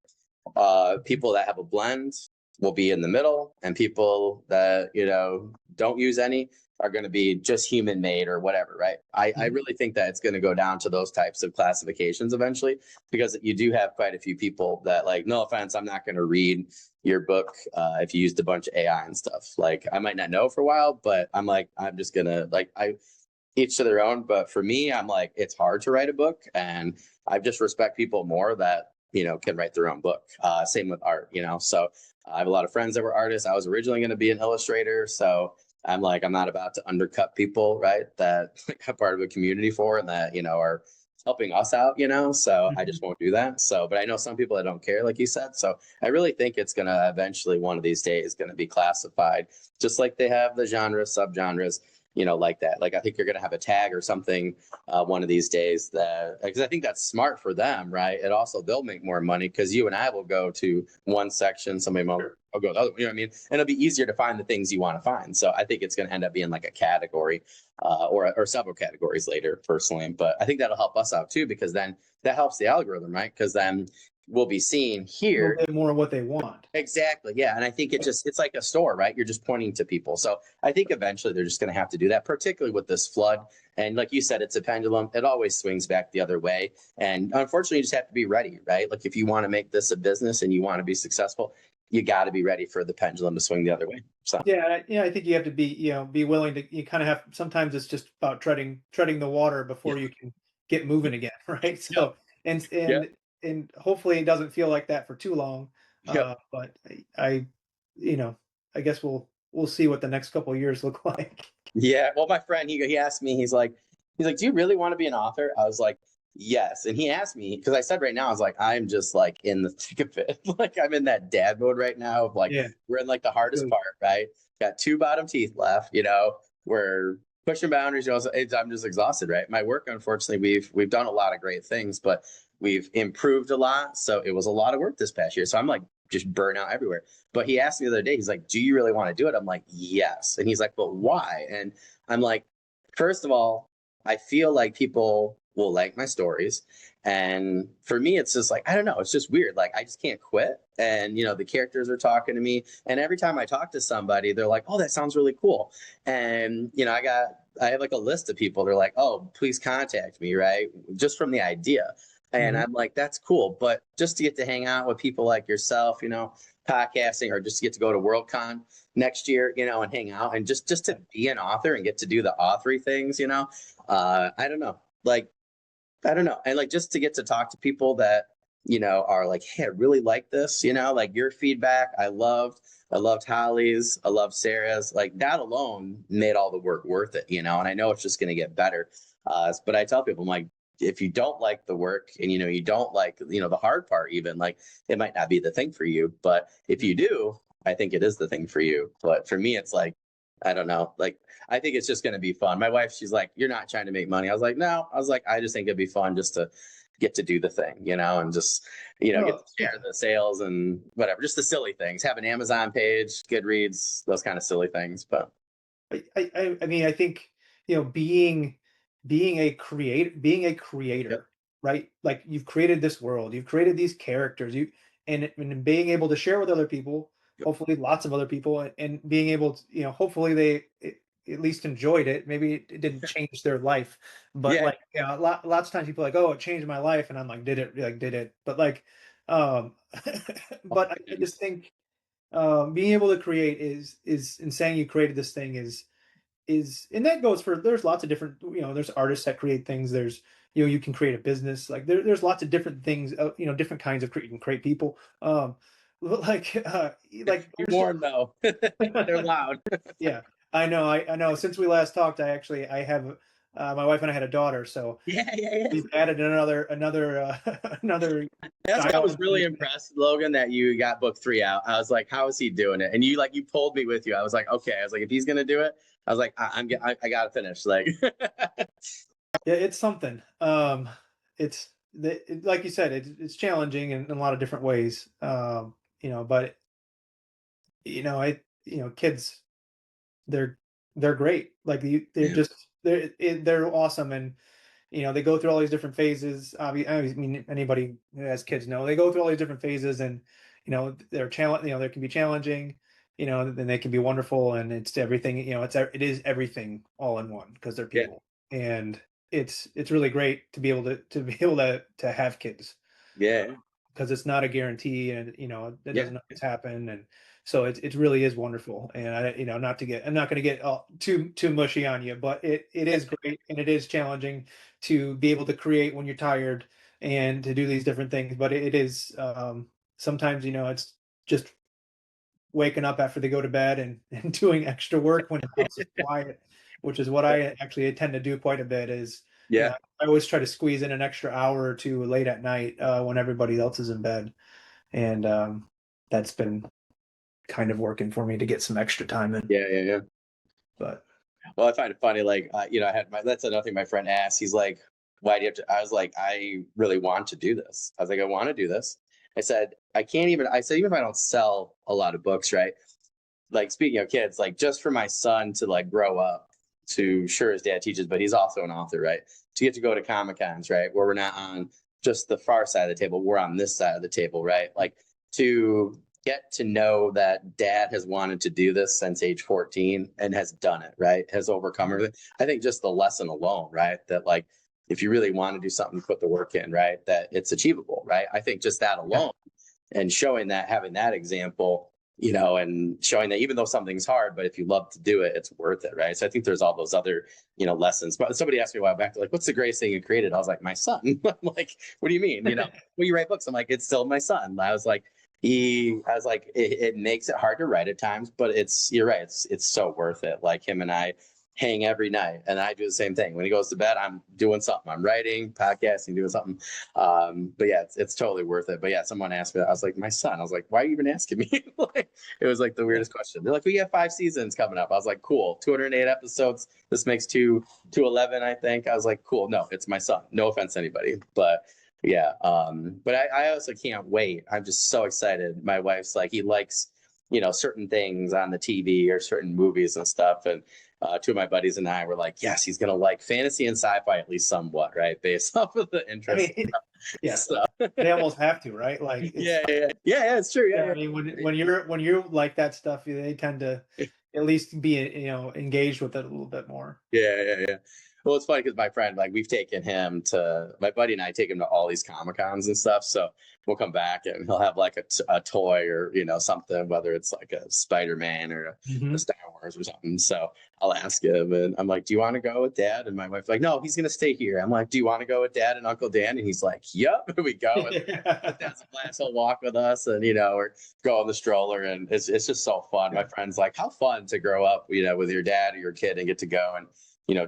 People that have a blend will be in the middle, and people that don't use any are going to be just human made or whatever, right? I really think that it's going to go down to those types of classifications eventually, because you do have quite a few people that, like, no offense, I'm not going to read your book if you used a bunch of AI and stuff. Like, I might not know for a while, but I'm just gonna, like, each to their own. But for me, I'm like, it's hard to write a book, and I just respect people more that can write their own book. Same with art, so I have a lot of friends that were artists. I was originally going to be an illustrator, so I'm like, I'm not about to undercut people, right, that I'm part of a community for, and that are helping us out, so I just won't do that. So, but I know some people that don't care, like you said. So I really think it's going to eventually, one of these days, going to be classified just like they have the genres, subgenres, like that. Like, I think you're going to have a tag or something one of these days, that, because I think that's smart for them, right? And also they'll make more money, because you and I will go to one section, somebody will go to the other, you know what I mean? And it'll be easier to find the things you want to find. So I think it's going to end up being like a category or several categories later, personally. But I think that'll help us out too, because then that helps the algorithm, right? Because then we'll be seeing here more of what they want. Exactly. Yeah. And I think it's like a store, right? You're just pointing to people. So I think eventually they're just going to have to do that, particularly with this flood. And like you said, it's a pendulum. It always swings back the other way. And unfortunately, you just have to be ready, right? Like, if you want to make this a business and you want to be successful, you got to be ready for the pendulum to swing the other way. So yeah, I think you have to be willing to. You kind of have. Sometimes it's just about treading the water before you can get moving again, right? So and yeah. and hopefully it doesn't feel like that for too long. Yep. But I, I guess we'll see what the next couple of years look like. Yeah. Well, my friend, he asked me, he's like, do you really want to be an author? I was like, yes. And he asked me, because I said right now, I was like, I'm just like in the thick of it. Like, I'm in that dad mode right now of like, Yeah. we're in like the hardest part, right? Got two bottom teeth left, we're pushing boundaries, I'm just exhausted, right? My work, unfortunately, we've done a lot of great things, but we've improved a lot. So it was a lot of work this past year. So I'm like just burnt out everywhere. But he asked me the other day, he's like, do you really want to do it? I'm like, yes. And he's like, but why? And I'm like, first of all, I feel like people will like my stories. And for me, it's just like, I don't know, it's just weird. Like, I just can't quit. And, the characters are talking to me. And every time I talk to somebody, they're like, oh, that sounds really cool. And, I have like a list of people. They're like, oh, please contact me, right? Just from the idea. And I'm like, that's cool. But just to get to hang out with people like yourself, podcasting, or just to get to go to Worldcon next year, and hang out, and just to be an author and get to do the authory things, I don't know. Like, I don't know. And like, just to get to talk to people that, are like, hey, I really like this, like your feedback. I loved Holly's. I loved Sarah's. Like, that alone made all the work worth it, and I know it's just going to get better. But I tell people, I'm like, if you don't like the work, and, you don't like, the hard part, even, like, it might not be the thing for you. But if you do, I think it is the thing for you. But for me, it's like, I don't know. Like, I think it's just going to be fun. My wife, she's like, you're not trying to make money. I was like, no. I was like, I just think it'd be fun just to get to do the thing, and just, get to share the sales and whatever, just the silly things, have an Amazon page, Goodreads, those kind of silly things. But I mean, I think, being a creator, yep. right? Like, you've created this world, you've created these characters, and being able to share with other people, Yep. hopefully lots of other people, and being able to, hopefully they at least enjoyed it. Maybe it didn't change their life, but Yeah. like, lots of times people are like, oh, it changed my life, and I'm like, did it? But like, but I just think, being able to create and saying you created this thing is and that goes for, there's lots of different, there's artists that create things, there's, you can create a business, like there's lots of different things, different kinds of you can create people, like Be warned though. They're loud. yeah, I know, since we last talked, I have, my wife and I had a daughter, so Yeah. we've added another another That's why I was child. really impressed, Logan, that you got book 3 out. I was like, how is he doing it? And you pulled me with you. I was like, okay. I was like, if he's gonna do it, I was like, I gotta finish. Like, Yeah, it's something. It's like you said, it's challenging in a lot of different ways. But Kids, they're they're great. Like they're Yeah. just they're awesome, and they go through all these different phases. I mean, anybody who has kids know they go through all these different phases, and they're challenge. They can be challenging. Then they can be wonderful, and it's everything. It is everything all in one because they're Yeah. people, and it's really great to be able to have kids, Yeah. because it's not a guarantee, and it Yeah. doesn't always happen, and so it really is wonderful. And I'm not going to get too mushy on you, but it is great, and it is challenging to be able to create when you're tired and to do these different things. But it is, sometimes it's just waking up after they go to bed, and doing extra work when the house is quiet, which is what I actually tend to do quite a bit. Is Yeah. I always try to squeeze in an extra hour or two late at night, when everybody else is in bed, and that's been kind of working for me to get some extra time in. Yeah. Yeah. Yeah. But Well, I find it funny. Like, I had that's another thing my friend asked. He's like, why do you have to? I was like, I really want to do this. I was like, I want to do this. I said, I said, even if I don't sell a lot of books, right? Like, speaking of kids, like, just for my son to like grow up to, sure, his dad teaches, but he's also an author, right? To get to go to Comic Cons, right? Where we're not on just the far side of the table, we're on this side of the table, right? Like, to get to know that dad has wanted to do this since age 14 and has done it, right? Has overcome everything. I think just the lesson alone, right? That, like, if you really want to do something, put the work in, right? That it's achievable, right? I think just that yeah, alone, and showing that, having that example, and showing that even though something's hard, but if you love to do it, it's worth it, right? So I think there's all those other, lessons. But somebody asked me a while back, like, what's the greatest thing you created? I was like, my son. I'm like, what do you mean? When you write books, I'm like, it's still my son. I was like, it makes it hard to write at times, but you're right. It's so worth it. Like, him and I hang every night, and I do the same thing. When he goes to bed, I'm doing something. I'm writing, podcasting, doing something. But yeah, it's totally worth it. But yeah, someone asked me that. I was like, my son. I was like, why are you even asking me? Like, it was like the weirdest question. They're like, we have 5 seasons coming up. I was like, cool. 208 episodes. This makes 211, I think. I was like, cool. No, it's my son. No offense to anybody, but yeah. But I also can't wait. I'm just so excited. My wife's like, he likes, certain things on the TV or certain movies and stuff. And 2 of my buddies and I were like, yes, he's going to like fantasy and sci-fi at least somewhat, right? Based off of the I interest. mean, yeah, So, they almost have to, right? Like it's yeah, it's true. yeah. Yeah, I mean, when you like that stuff, they tend to yeah. at least be engaged with it a little bit more. Yeah. Well, it's funny because my friend, like, my buddy and I take him to all these Comic Cons and stuff. So we'll come back and he'll have like a toy or, something, whether it's like a Spider-Man or a Hmm. Star Wars or something. So I'll ask him and I'm like, do you want to go with dad? And my wife's like, no, he's going to stay here. I'm like, do you want to go with dad and Uncle Dan? And he's like, yep, we go. And that's a blast. He'll walk with us and, or go on the stroller. And it's just so fun. My friend's like, how fun to grow up, with your dad or your kid and get to go and,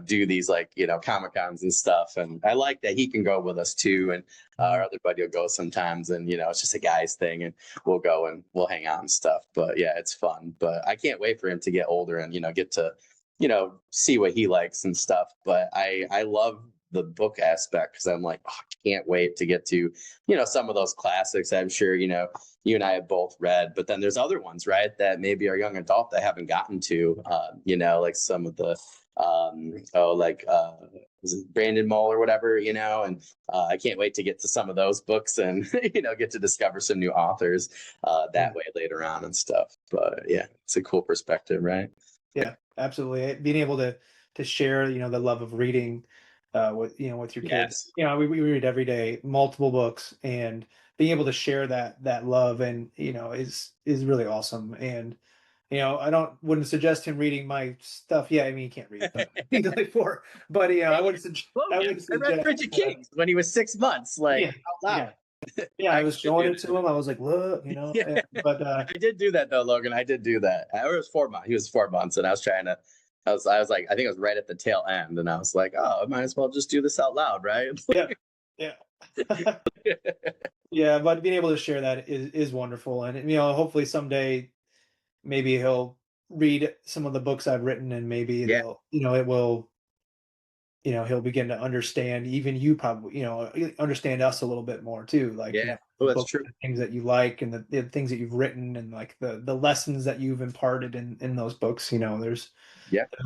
do these, like, Comic Cons and stuff. And I like that he can go with us too. And our other buddy will go sometimes. And, it's just a guy's thing. And we'll go and we'll hang out and stuff. But yeah, it's fun. But I can't wait for him to get older and, get to, see what he likes and stuff. But I love the book aspect because I'm like, oh, I can't wait to get to, some of those classics. I'm sure, you and I have both read, but then there's other ones, right, that maybe are young adult that haven't gotten to, like some of the, was it Brandon Mull or whatever, and I can't wait to get to some of those books and, get to discover some new authors Yeah, that way later on and stuff. But yeah, it's a cool perspective, right? yeah, absolutely. Being able to share, the love of reading, with your kids. Yes. We read every day, multiple books, and being able to share that love, and is really awesome. And I wouldn't suggest him reading my stuff. Yeah, I mean, he can't read, but he's only 4. But I Logan, wouldn't I read suggest. Bridget King when he was 6 months, like, Yeah, out yeah, loud. yeah. I I was did showing do it to him. I was like, look, that. Yeah. but I did do that though, Logan. I did do that. I was 4 months. He was 4 months, and I was trying to. I was like, I think I was right at the tail end, and I was like, oh, I might as well just do this out loud, right? yeah, yeah. Yeah, but being able to share that is wonderful, and hopefully someday maybe he'll read some of the books I've written, and maybe Yeah, it will he'll begin to understand, even you probably, understand us a little bit more too. Like, Yeah. the Oh, that's book, true. the things that you like, and the things that you've written, and like the lessons that you've imparted in those books. Yeah. There's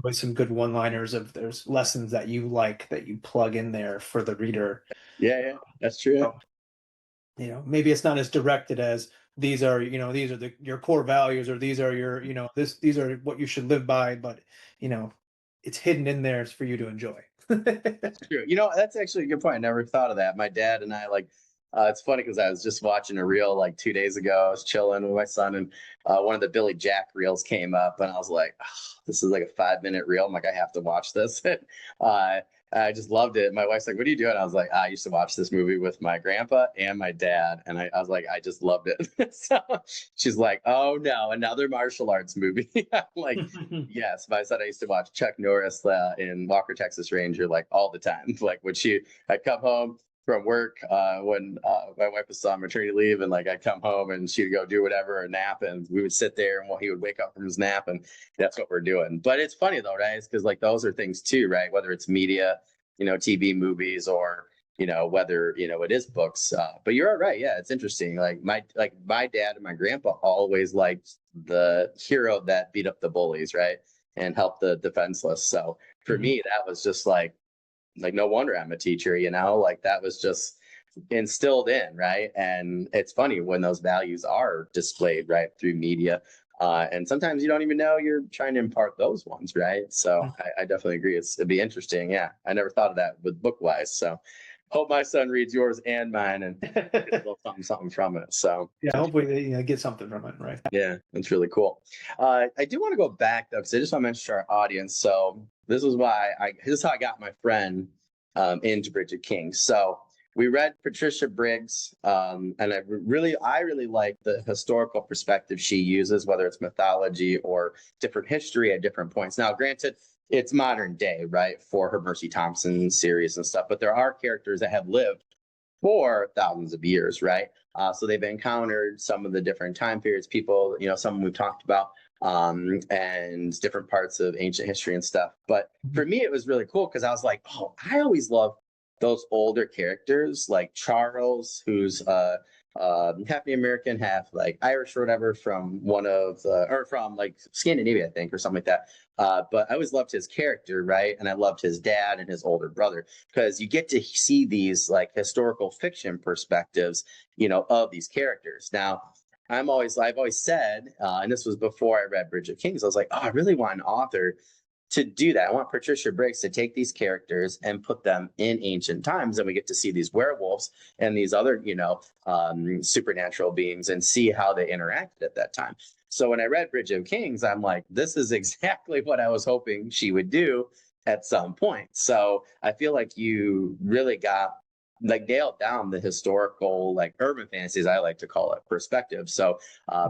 always some good one-liners of there's lessons that you like that you plug in there for the reader. Yeah. Yeah. That's true. So, maybe it's not as directed as these are your core values, or these are your, these are what you should live by, but you know, it's hidden in there for you to enjoy. That's true. That's actually a good point. I never thought of that. My dad and I it's funny because I was just watching a reel like 2 days ago. I was chilling with my son, and one of the Billy Jack reels came up, and I was like, oh, this is like a 5-minute reel. I'm like, I have to watch this. uh, I just loved it. My wife's like, what are you doing? I was like, I used to watch this movie with my grandpa and my dad. And I was like, I just loved it. So she's like, oh no, another martial arts movie. I'm like, yes. My son, I used to watch Chuck Norris in Walker, Texas Ranger, like all the time. Like I'd come home from work when my wife was on maternity leave, and like I'd come home and she'd go do whatever, a nap, and we would sit there, and while he would wake up from his nap, and that's what we're doing. But it's funny though, right? Because like those are things too, right? Whether it's media, TV, movies, or whether it is books. But you're right. Yeah, it's interesting. Like my dad and my grandpa always liked the hero that beat up the bullies, right, and helped the defenseless. So for me, that was just like no wonder I'm a teacher. Like that was just instilled in, right? And it's funny when those values are displayed right through media. And sometimes you don't even know you're trying to impart those ones, right? So I definitely agree. It'd be interesting. Yeah, I never thought of that with book wise. So hope my son reads yours and mine and gets a little something from it. So Yeah, hopefully they get something from it, right? yeah, that's really cool. I do want to go back though, because I just want to mention to our audience. So this is how I got my friend into Bridget King. So we read Patricia Briggs, and I really like the historical perspective she uses, whether it's mythology or different history at different points. Now, granted, it's modern day, right, for her Mercy Thompson series and stuff, but there are characters that have lived for thousands of years, right? So they've encountered some of the different time periods, people, some we've talked about, and different parts of ancient history and stuff. But for me, it was really cool because I was like, oh, I always love those older characters like Charles, who's half the American, half like Irish or whatever, from from like Scandinavia, I think, or something like that. But I always loved his character, right? And I loved his dad and his older brother, because you get to see these like historical fiction perspectives, of these characters. Now, I've always said, and this was before I read Bridget King's, I was like, oh, I really want an author to do that. I want Patricia Briggs to take these characters and put them in ancient times, and we get to see these werewolves and these other, supernatural beings, and see how they interacted at that time. So when I read Bridget King's, I'm like, this is exactly what I was hoping she would do at some point. So I feel like you really got nailed down the historical, like urban fantasies, I like to call it, perspective. So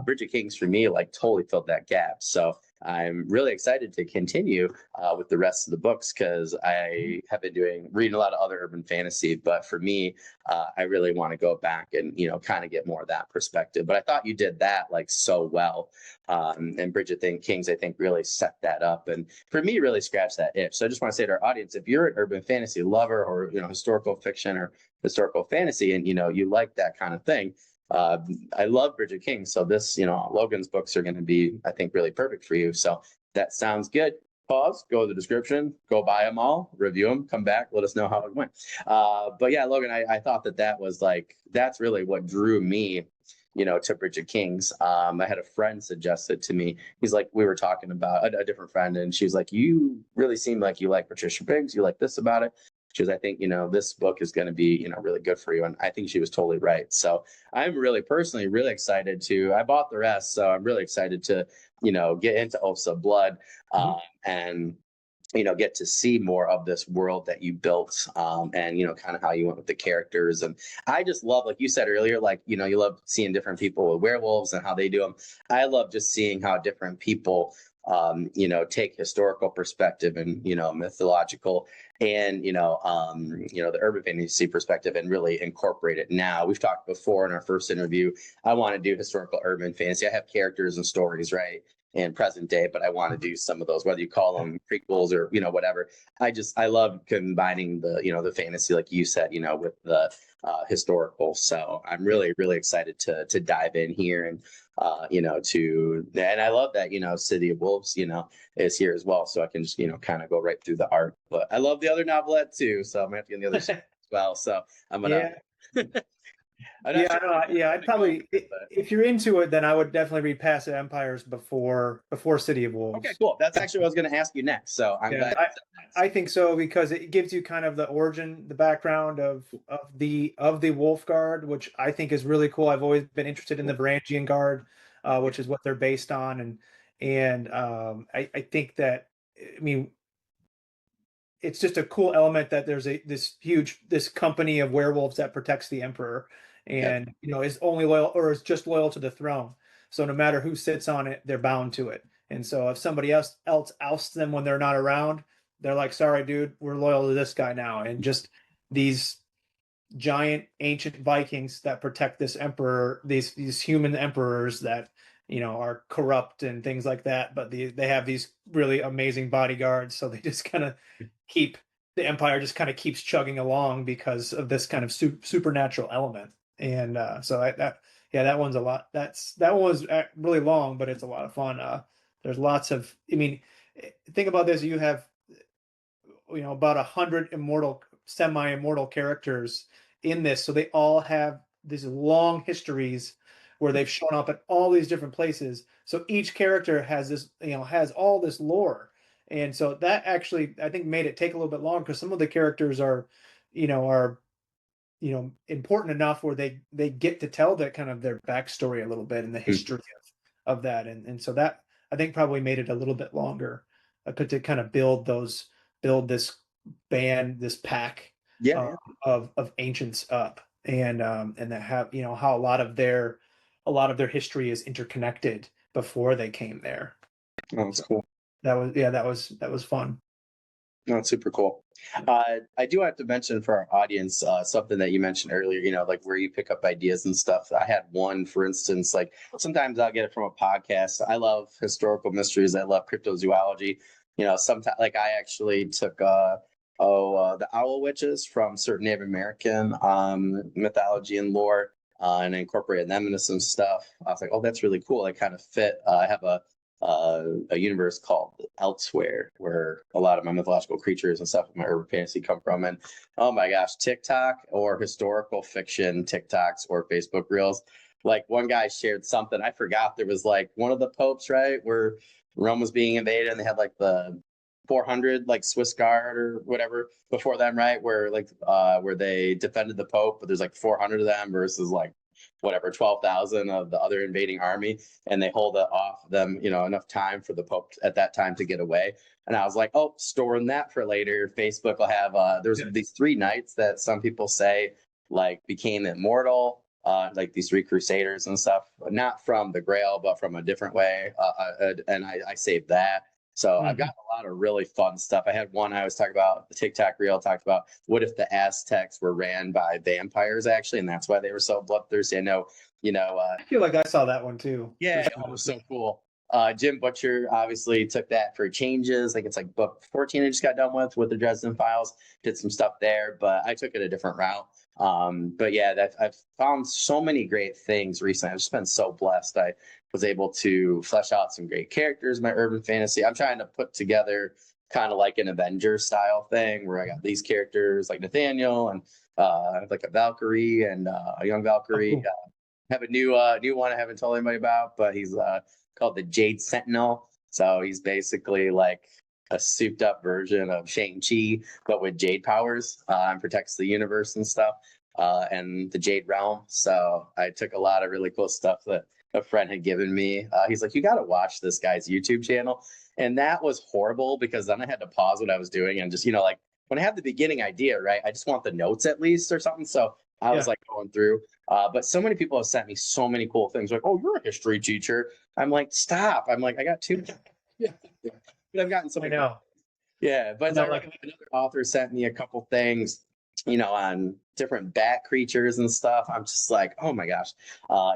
Bridget King's for me like totally filled that gap. So I'm really excited to continue with the rest of the books, because I have been reading a lot of other urban fantasy, but for me, I really want to go back and kind of get more of that perspective. But I thought you did that like so well, and Bridget King's, I think, really set that up, and for me, really scratched that itch. So I just want to say to our audience, if you're an urban fantasy lover, or historical fiction or historical fantasy, and you like that kind of thing, I love Bridget King. So this, Logan's books are going to be, I think, really perfect for you. So that sounds good. Pause, go to the description, go buy them all, review them, come back, let us know how it went. But yeah, Logan, I thought that was like, that's really what drew me, to Bridget King's. I had a friend suggest it to me. He's like, we were talking about a different friend, and she's like, you really seem like you like Patricia Briggs. You like this about it. Because I think, this book is going to be, really good for you. And I think she was totally right. So I'm really personally really excited I bought the rest. So I'm really excited to, get into Oaths of Blood, and, get to see more of this world that you built, and, kind of how you went with the characters. And I just love, like you said earlier, like, you love seeing different people with werewolves and how they do them. I love just seeing how different people take historical perspective and, mythological and, the urban fantasy perspective, and really incorporate it. Now, we've talked before in our first interview, I want to do historical urban fantasy. I have characters and stories, right? and present day, but I want to do some of those, whether you call them prequels or, whatever. I love combining the fantasy, like you said, with the historical. So I'm really, really excited to dive in here and, and I love that, City of Wolves, is here as well. So I can just, kind of go right through the art, but I love the other novelette too. So I'm gonna have to get the other side as well. So I'm gonna, I'd probably, if you're into it, then I would definitely read Past Empires before City of Wolves. Okay, cool. That's actually what I was going to ask you next. So I'm glad. I think so, because it gives you kind of the origin, the background of the Wolf Guard, which I think is really cool. I've always been interested in the Varangian Guard, which is what they're based on, and I think that, I mean, it's just a cool element that there's this company of werewolves that protects the Emperor, and is only loyal, or is just loyal to the throne. So no matter who sits on it, they're bound to it. And so if somebody else ousts them when they're not around, they're like, sorry, dude, we're loyal to this guy now. And just these giant ancient Vikings that protect this emperor, these human emperors that are corrupt and things like that, but they have these really amazing bodyguards, so they just kind of keep the empire just kind of keeps chugging along because of this kind of supernatural element. And so that one's a lot. That one was really long, but it's a lot of fun. There's lots of, I mean, think about this: you have about 100 semi-immortal characters in this, so they all have these long histories where they've shown up at all these different places. So each character has this, has all this lore. And so that actually, I think, made it take a little bit long, because some of the characters are important enough where they get to tell that kind of their backstory a little bit and the history of that. And so that, I think, probably made it a little bit longer, to kind of build this band, this pack of ancients up, and that have, how a lot of their history is interconnected before they came there. Oh, that's cool. That was fun. No, it's super cool. I do have to mention for our audience something that you mentioned earlier, like where you pick up ideas and stuff. I had one, for instance, like sometimes I'll get it from a podcast. I love historical mysteries. I love cryptozoology. Sometimes, like, I actually took the owl witches from certain Native American mythology and lore, and incorporated them into some stuff. I was like, oh, that's really cool. They kind of fit. I have a universe called Elsewhere, where a lot of my mythological creatures and stuff in my urban fantasy come from. And oh my gosh, TikTok or historical fiction TikToks or Facebook Reels. Like, one guy shared something, I forgot, there was like one of the popes, right, where Rome was being invaded, and they had like the 400 like Swiss Guard or whatever before them, right, where they defended the Pope, but there's like 400 of them versus like whatever 12,000 of the other invading army, and they hold it off them enough time for the Pope at that time to get away. And I was like, oh, storing that for later. Facebook will have there's these 3 knights that some people say like became immortal, like these 3 crusaders and stuff, not from the Grail but from a different way, and I saved that. So I've got a lot of really fun stuff. I had one I was talking about, the TikTok reel talked about what if the Aztecs were ran by vampires, actually, and that's why they were so bloodthirsty. I know, I feel like I saw that one too. Yeah, it was so cool. Jim Butcher obviously took that for changes. Like, it's like book 14 I just got done with the Dresden Files. Did some stuff there, but I took it a different route. But yeah, I've found so many great things recently. I've just been so blessed. I was able to flesh out some great characters in my urban fantasy. I'm trying to put together kind of like an Avengers style thing where I got these characters like Nathaniel and like a Valkyrie and a young Valkyrie. Oh, cool. Have a new one I haven't told anybody about, but he's called the Jade Sentinel. So he's basically like a souped up version of Shang-Chi, but with Jade powers, and protects the universe and stuff, and the Jade Realm. So I took a lot of really cool stuff that a friend had given me. He's like, you got to watch this guy's YouTube channel. And that was horrible, because then I had to pause what I was doing and just, like, when I have the beginning idea, right, I just want the notes at least or something. So I was like going through, but so many people have sent me so many cool things. Like, oh, you're a history teacher. I'm like, stop. I'm like, I got 2. Yeah. But I've gotten so many. I know. Yeah, but no, like another author sent me a couple things, on different bat creatures and stuff. I'm just like, oh my gosh.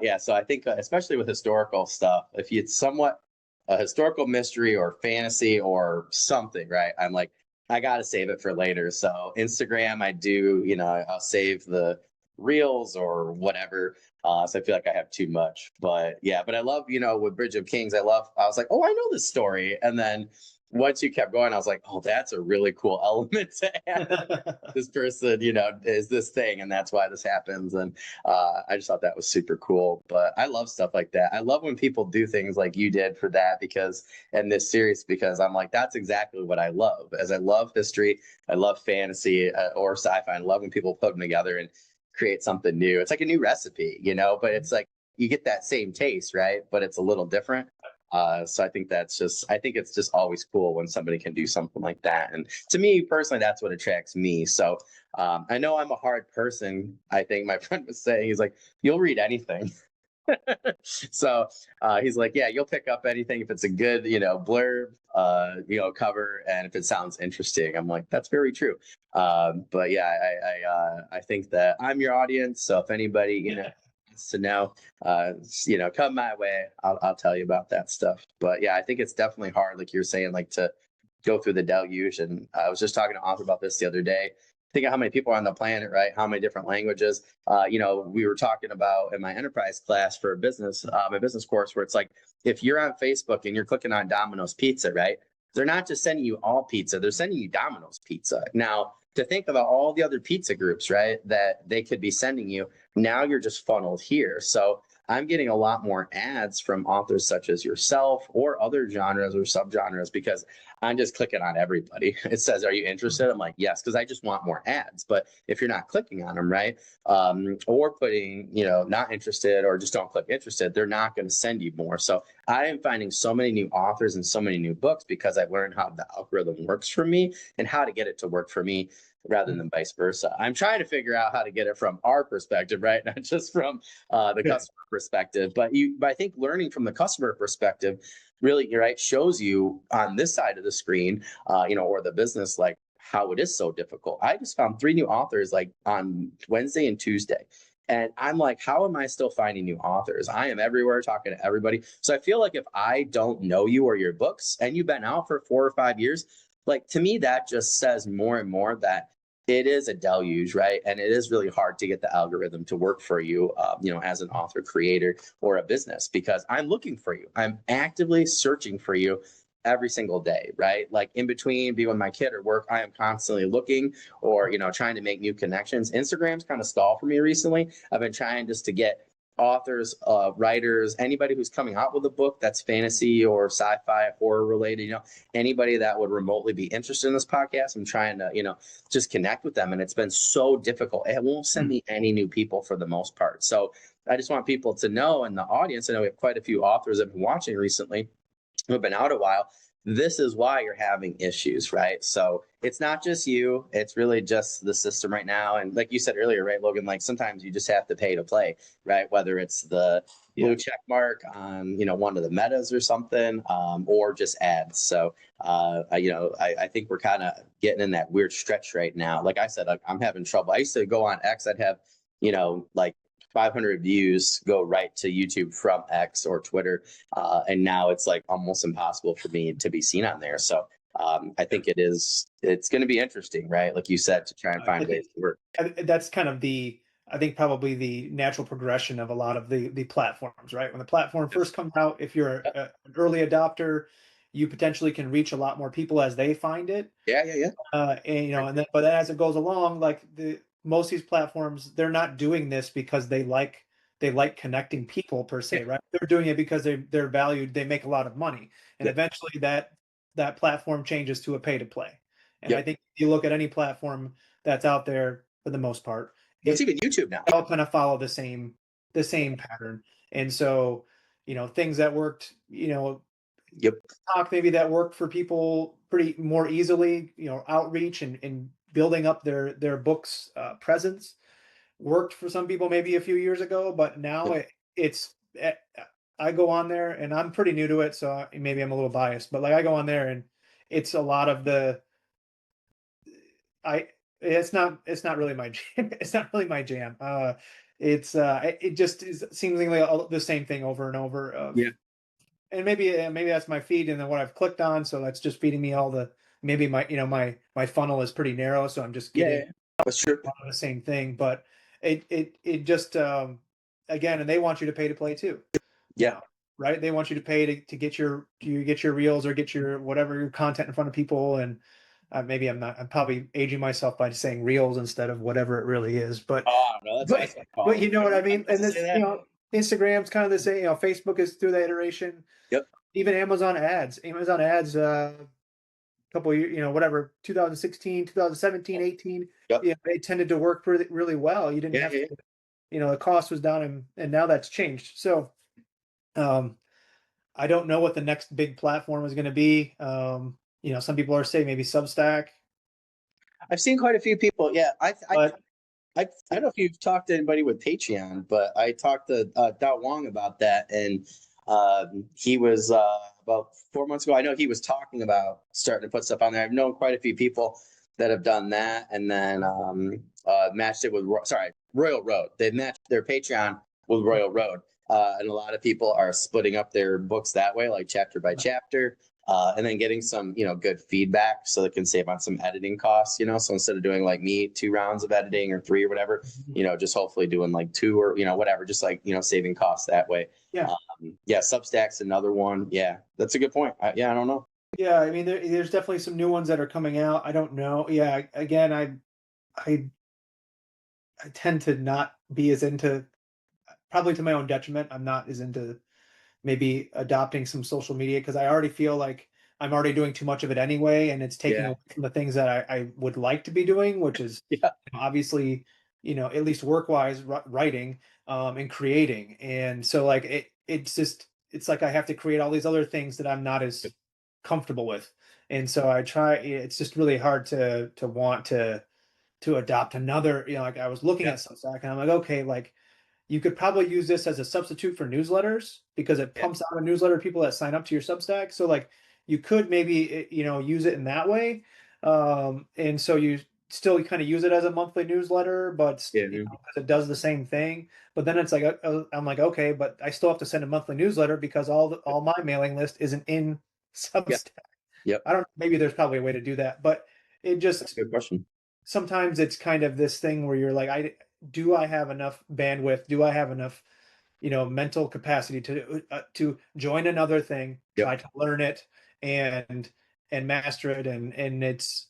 Yeah, so I think especially with historical stuff, if you somewhat a historical mystery or fantasy or something, right? I'm like, I got to save it for later. So Instagram, I do, I'll save the reels or whatever. So I feel like I have too much, but yeah, but I love, with Bridge of Kings, I was like, oh, I know this story. And then once you kept going, I was like, oh, that's a really cool element to add. This person, is this thing, and that's why this happens. And I just thought that was super cool. But I love stuff like that. I love when people do things like you did for that, and this series, because I'm like, that's exactly what I love. As I love history, I love fantasy or sci-fi. I love when people put them together and create something new. It's like a new recipe, but it's like you get that same taste, right? But it's a little different. So I think it's just always cool when somebody can do something like that. And to me personally, that's what attracts me. So I know I'm a hard person. I think my friend was saying, he's like, you'll read anything. So he's like, yeah, you'll pick up anything if it's a good, blurb, cover, and if it sounds interesting. I'm like, that's very true. But yeah, I think that I'm your audience. So if anybody, wants to know, come my way, I'll tell you about that stuff. But yeah, I think it's definitely hard, like you're saying, like to go through the deluge. And I was just talking to Author about this the other day. Think of how many people are on the planet, right? How many different languages. We were talking about in my enterprise class for business, my business course, where it's like, if you're on Facebook and you're clicking on Domino's Pizza, right? They're not just sending you all pizza, they're sending you Domino's Pizza. Now, to think about all the other pizza groups, right, that they could be sending you, now you're just funneled here. So I'm getting a lot more ads from authors such as yourself or other genres or subgenres because I'm just clicking on everybody. It says, are you interested? I'm like, yes, because I just want more ads. But if you're not clicking on them, right, or putting, not interested or just don't click interested, they're not going to send you more. So I am finding so many new authors and so many new books because I've learned how the algorithm works for me and how to get it to work for me rather than vice versa. I'm trying to figure out how to get it from our perspective, right? Not just from the customer perspective, but I think learning from the customer perspective really, right, shows you on this side of the screen, or the business, like how it is so difficult. I just found 3 new authors like on Wednesday and Tuesday. And I'm like, how am I still finding new authors? I am everywhere talking to everybody. So I feel like if I don't know you or your books and you've been out for 4 or 5 years, like to me, that just says more and more that it is a deluge, right? And it is really hard to get the algorithm to work for you, as an author, creator, or a business, because I'm looking for you. I'm actively searching for you every single day, right? Like in between being with my kid or work, I am constantly looking or, trying to make new connections. Instagram's kind of stalled for me recently. I've been trying just to get authors, writers, anybody who's coming out with a book that's fantasy or sci-fi, horror related, anybody that would remotely be interested in this podcast. I'm trying to, just connect with them. And it's been so difficult. It won't send me any new people for the most part. So I just want people to know, in the audience, I know we have quite a few authors that have been watching recently who have been out a while. This is why you're having issues, right? So it's not just you, it's really just the system right now. And like you said earlier, right, Logan, like sometimes you just have to pay to play, right? Whether it's the blue check mark on, one of the metas or something, or just ads. So, I think we're kind of getting in that weird stretch right now. Like I said, I'm having trouble. I used to go on X, I'd have, like 500 views go right to YouTube from X or Twitter. And now it's like almost impossible for me to be seen on there. So I think it's going to be interesting, right? Like you said, to try and find ways to work. That's kind of I think probably the natural progression of a lot of the platforms, right? When the platform first comes out, if you're an early adopter, you potentially can reach a lot more people as they find it. Yeah. But then as it goes along, like most of these platforms, they're not doing this because they like connecting people per se, right? They're doing it because they're valued, they make a lot of money. And eventually that platform changes to a pay to play. And I think if you look at any platform that's out there, for the most part, it's even YouTube now. They all kind of follow the same pattern. And so, things that worked, talk maybe that worked for people pretty more easily, outreach and building up their books presence worked for some people maybe a few years ago, but now I go on there and I'm pretty new to it, so maybe I'm a little biased, but like I go on there and it's a lot of it's not really my jam. It's not really my jam. It just is seemingly the same thing over and over. and maybe that's my feed and then what I've clicked on. So that's just feeding me all the, maybe my, my funnel is pretty narrow. So I'm just getting that's true. the same thing, but it just, again, and they want you to pay to play too. Yeah. Right. They want you to pay to get your reels or get your whatever your content in front of people. And maybe I'm probably aging myself by saying reels instead of whatever it really is, but but you know what I mean? And this, Instagram's kind of the same, Facebook is through that iteration. Yep. Even Amazon ads, couple of years, whatever, 2016, 2017, 18, Yep. They tended to work really, really well. You didn't have to, the cost was down, and now that's changed. So, I don't know what the next big platform is going to be. Some people are saying maybe Substack. I've seen quite a few people. Yeah. I don't know if you've talked to anybody with Patreon, but I talked to Dao Wong about that, and he was about 4 months ago. I know he was talking about starting to put stuff on there. I've known quite a few people that have done that, and then matched it with Royal Road. They've matched their Patreon with Royal Road, and a lot of people are splitting up their books that way, like chapter by chapter. And then getting some, good feedback so they can save on some editing costs, So instead of doing like me 2 rounds of editing or 3 or whatever, just hopefully doing like 2 or, whatever, just like, saving costs that way. Yeah. Substack's another one. Yeah, that's a good point. I don't know. Yeah. I mean, there's definitely some new ones that are coming out. I don't know. Yeah. Again, I tend to not be as into, probably to my own detriment. I'm not as into maybe adopting some social media because I already feel like I'm already doing too much of it anyway, and it's taking away from the things that I would like to be doing, which is obviously, at least work-wise, writing and creating. And so like it's like I have to create all these other things that I'm not as comfortable with. And so it's just really hard to want to adopt another, like I was looking at Substack and I'm like, okay, like you could probably use this as a substitute for newsletters because it pumps out a newsletter people that sign up to your Substack. So like you could maybe, use it in that way. And so you still kind of use it as a monthly newsletter, but it does the same thing. But then it's like, I'm like, okay, but I still have to send a monthly newsletter because all my mailing list isn't in Substack. Yep. I don't know, maybe there's probably a way to do that, but it just, that's a good question. Sometimes it's kind of this thing where you're like, do I have enough bandwidth? Do I have enough, mental capacity to join another thing, try to learn it and master it, and it's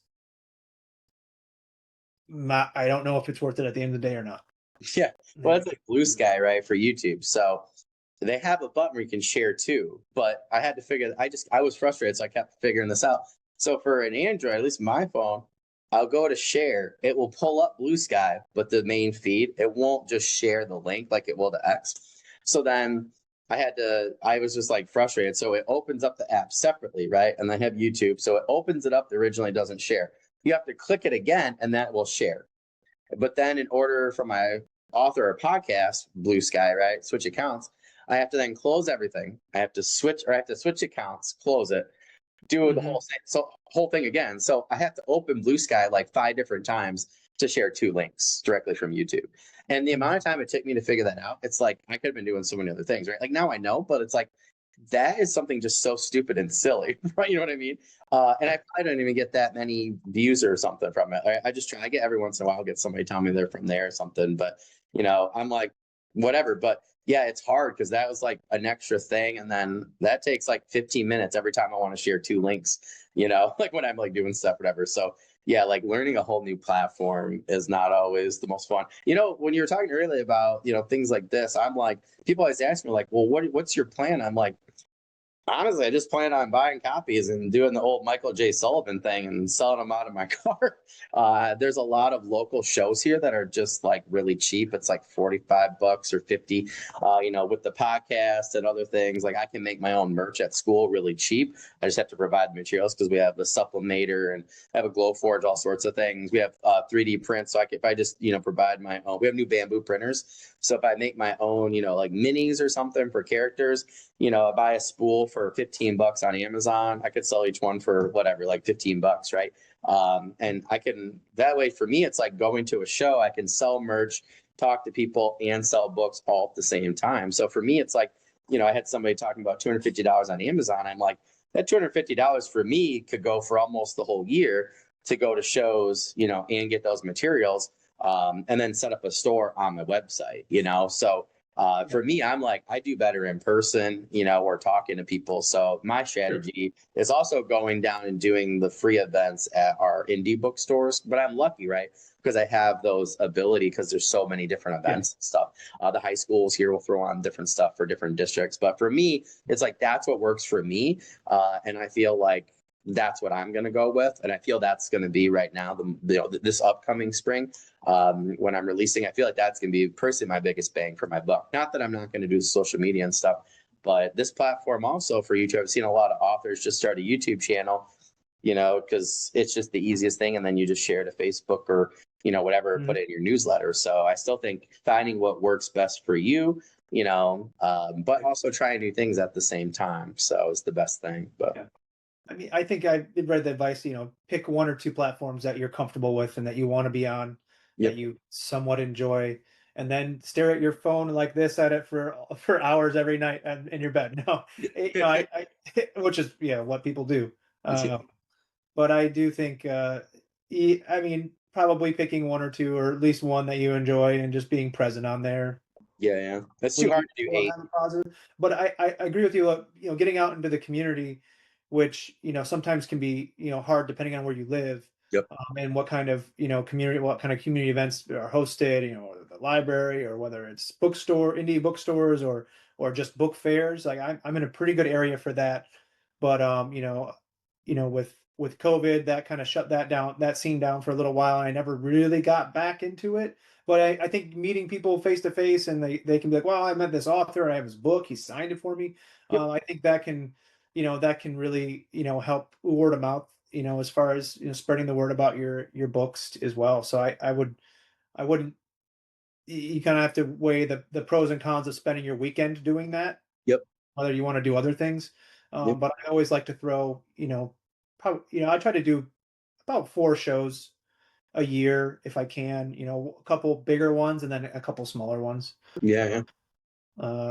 not, I don't know if it's worth it at the end of the day or not. Yeah, well, it's like Blue Sky, right, for YouTube. So they have a button where you can share too, but I had to figure. I was frustrated, so I kept figuring this out. So for an Android, at least my phone, I'll go to share. It will pull up Blue Sky, but the main feed, it won't just share the link like it will to X. So then I was just like frustrated. So it opens up the app separately, right? And I have YouTube. So it opens it up. It originally doesn't share. You have to click it again and that will share. But then in order for my author or podcast, Blue Sky, right, switch accounts, I have to then close everything. I have to switch accounts, close it, do the whole thing again. So I have to open Blue Sky like 5 different times to share 2 links directly from YouTube. And the amount of time it took me to figure that out, it's like I could have been doing so many other things, right? Like now I know, but it's like that is something just so stupid and silly, right? You know what I mean? And I probably don't even get that many views or something from it. I just try. I get every once in a while, get somebody tell me they're from there or something, but I'm like, whatever. But yeah, it's hard because that was like an extra thing. And then that takes like 15 minutes every time I want to share 2 links, like when I'm like doing stuff, whatever. So yeah, like learning a whole new platform is not always the most fun. When you were talking earlier about, things like this, I'm like, people always ask me like, well, what's your plan? I'm like, honestly, I just plan on buying copies and doing the old Michael J. Sullivan thing and selling them out of my car. There's a lot of local shows here that are just like really cheap. It's like $45 or $50. With the podcast and other things, like I can make my own merch at school really cheap. I just have to provide the materials because we have the sublimator and I have a Glowforge, all sorts of things. We have 3D prints. So if I just, provide my own, we have new bamboo printers. So if I make my own, like minis or something for characters, I buy a spool for $15 on Amazon. I could sell each one for whatever, like $15, right? And I can, that way for me, it's like going to a show. I can sell merch, talk to people, and sell books all at the same time. So for me, it's like I had somebody talking about $250 on Amazon. I'm like, that $250 for me could go for almost the whole year to go to shows, and get those materials, and then set up a store on my website, So for me, I'm like, I do better in person, or talking to people. So my strategy is also going down and doing the free events at our indie bookstores. But I'm lucky, right? Because I have those ability, because there's so many different events and stuff. The high schools here will throw on different stuff for different districts. But for me, it's like, that's what works for me. And I feel like that's what I'm going to go with. And I feel that's going to be right now, this upcoming spring, when I'm releasing. I feel like that's going to be personally my biggest bang for my buck. Not that I'm not going to do social media and stuff, but this platform also for YouTube. I've seen a lot of authors just start a YouTube channel, because it's just the easiest thing. And then you just share it to Facebook or, whatever, put it in your newsletter. So I still think finding what works best for you, but also trying new things at the same time. So it's the best thing. But I mean, I think I read the advice, pick one or two platforms that you're comfortable with and that you want to be on, that you somewhat enjoy, and then stare at your phone like this at it for hours every night in your bed. No, I which is what people do. But I do think, I mean, probably picking one or two, or at least one that you enjoy, and just being present on there. Yeah. That's too hard to do 8. But I agree with you. Getting out into the community, which sometimes can be hard depending on where you live. Yep. And what kind of community events are hosted, the library, or whether it's indie bookstores, or just book fairs. Like I'm in a pretty good area for that. But with COVID, that kind of shut that scene down for a little while. And I never really got back into it. But I think meeting people face to face, and they can be like, well, I met this author, I have his book, he signed it for me. Yep. I think that can really, help word of mouth, as far as, spreading the word about your books as well. So I wouldn't, you kind of have to weigh the pros and cons of spending your weekend doing that. Yep. Whether you want to do other things. Yep. But I always like to throw, probably, I try to do about 4 shows a year if I can, a couple bigger ones and then a couple smaller ones. Yeah.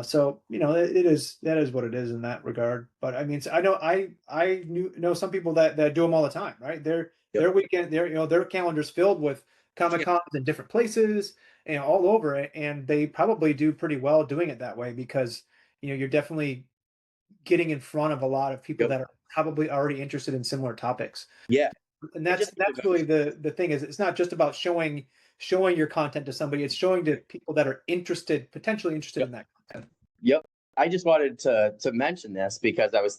So that is what it is in that regard. But I mean, I know I know some people that do them all the time, right? Their weekend, their calendar's filled with Comic Cons in different places and all over it, and they probably do pretty well doing it that way, because you're definitely getting in front of a lot of people that are probably already interested in similar topics. Yeah. And that's really the thing, is it's not just about showing your content to somebody, it's showing to people that are potentially interested in that content. Yep. I just wanted to mention this because I was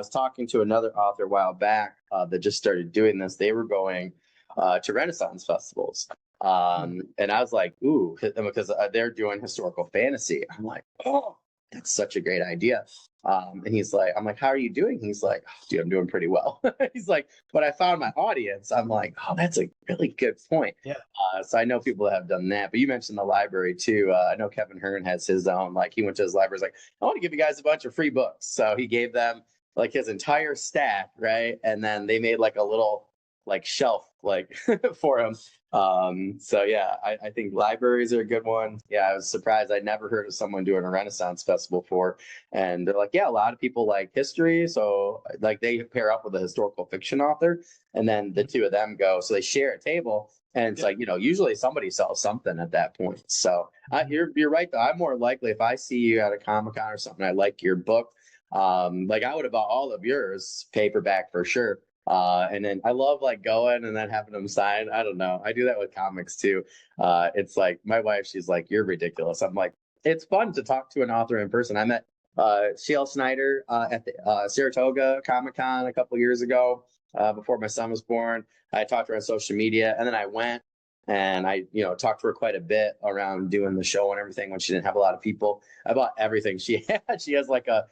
talking to another author a while back that just started doing this. They were going to Renaissance festivals. And I was like, ooh, because they're doing historical fantasy. I'm like, oh, that's such a great idea. And he's like, I'm like, how are you doing? He's like, oh, dude, I'm doing pretty well. He's like, but I found my audience. I'm like, oh, that's a really good point. Yeah. So I know people that have done that, but you mentioned the library too. I know Kevin Hearn has his own, like he went to his library, like, I want to give you guys a bunch of free books. So he gave them like his entire stack. Right. And then they made like a little like shelf like for him. So yeah, I think libraries are a good one. Yeah, I was surprised. I never heard of someone doing a Renaissance festival before. And they're like, yeah, a lot of people like history. So like they pair up with a historical fiction author, and then the two of them go. So they share a table. And it's like, usually somebody sells something at that point. So you're right, though. I'm more likely if I see you at a Comic-Con or something, I like your book. Like I would have bought all of yours paperback for sure. And then I love like going and then having them sign. I don't know. I do that with comics too. It's like my wife, she's like, you're ridiculous. I'm like, it's fun to talk to an author in person. I met Shale Snyder at the Saratoga Comic-Con a couple years ago before my son was born. I talked to her on social media, and then I went and I, talked to her quite a bit around doing the show and everything when she didn't have a lot of people. I bought everything she had. She has like a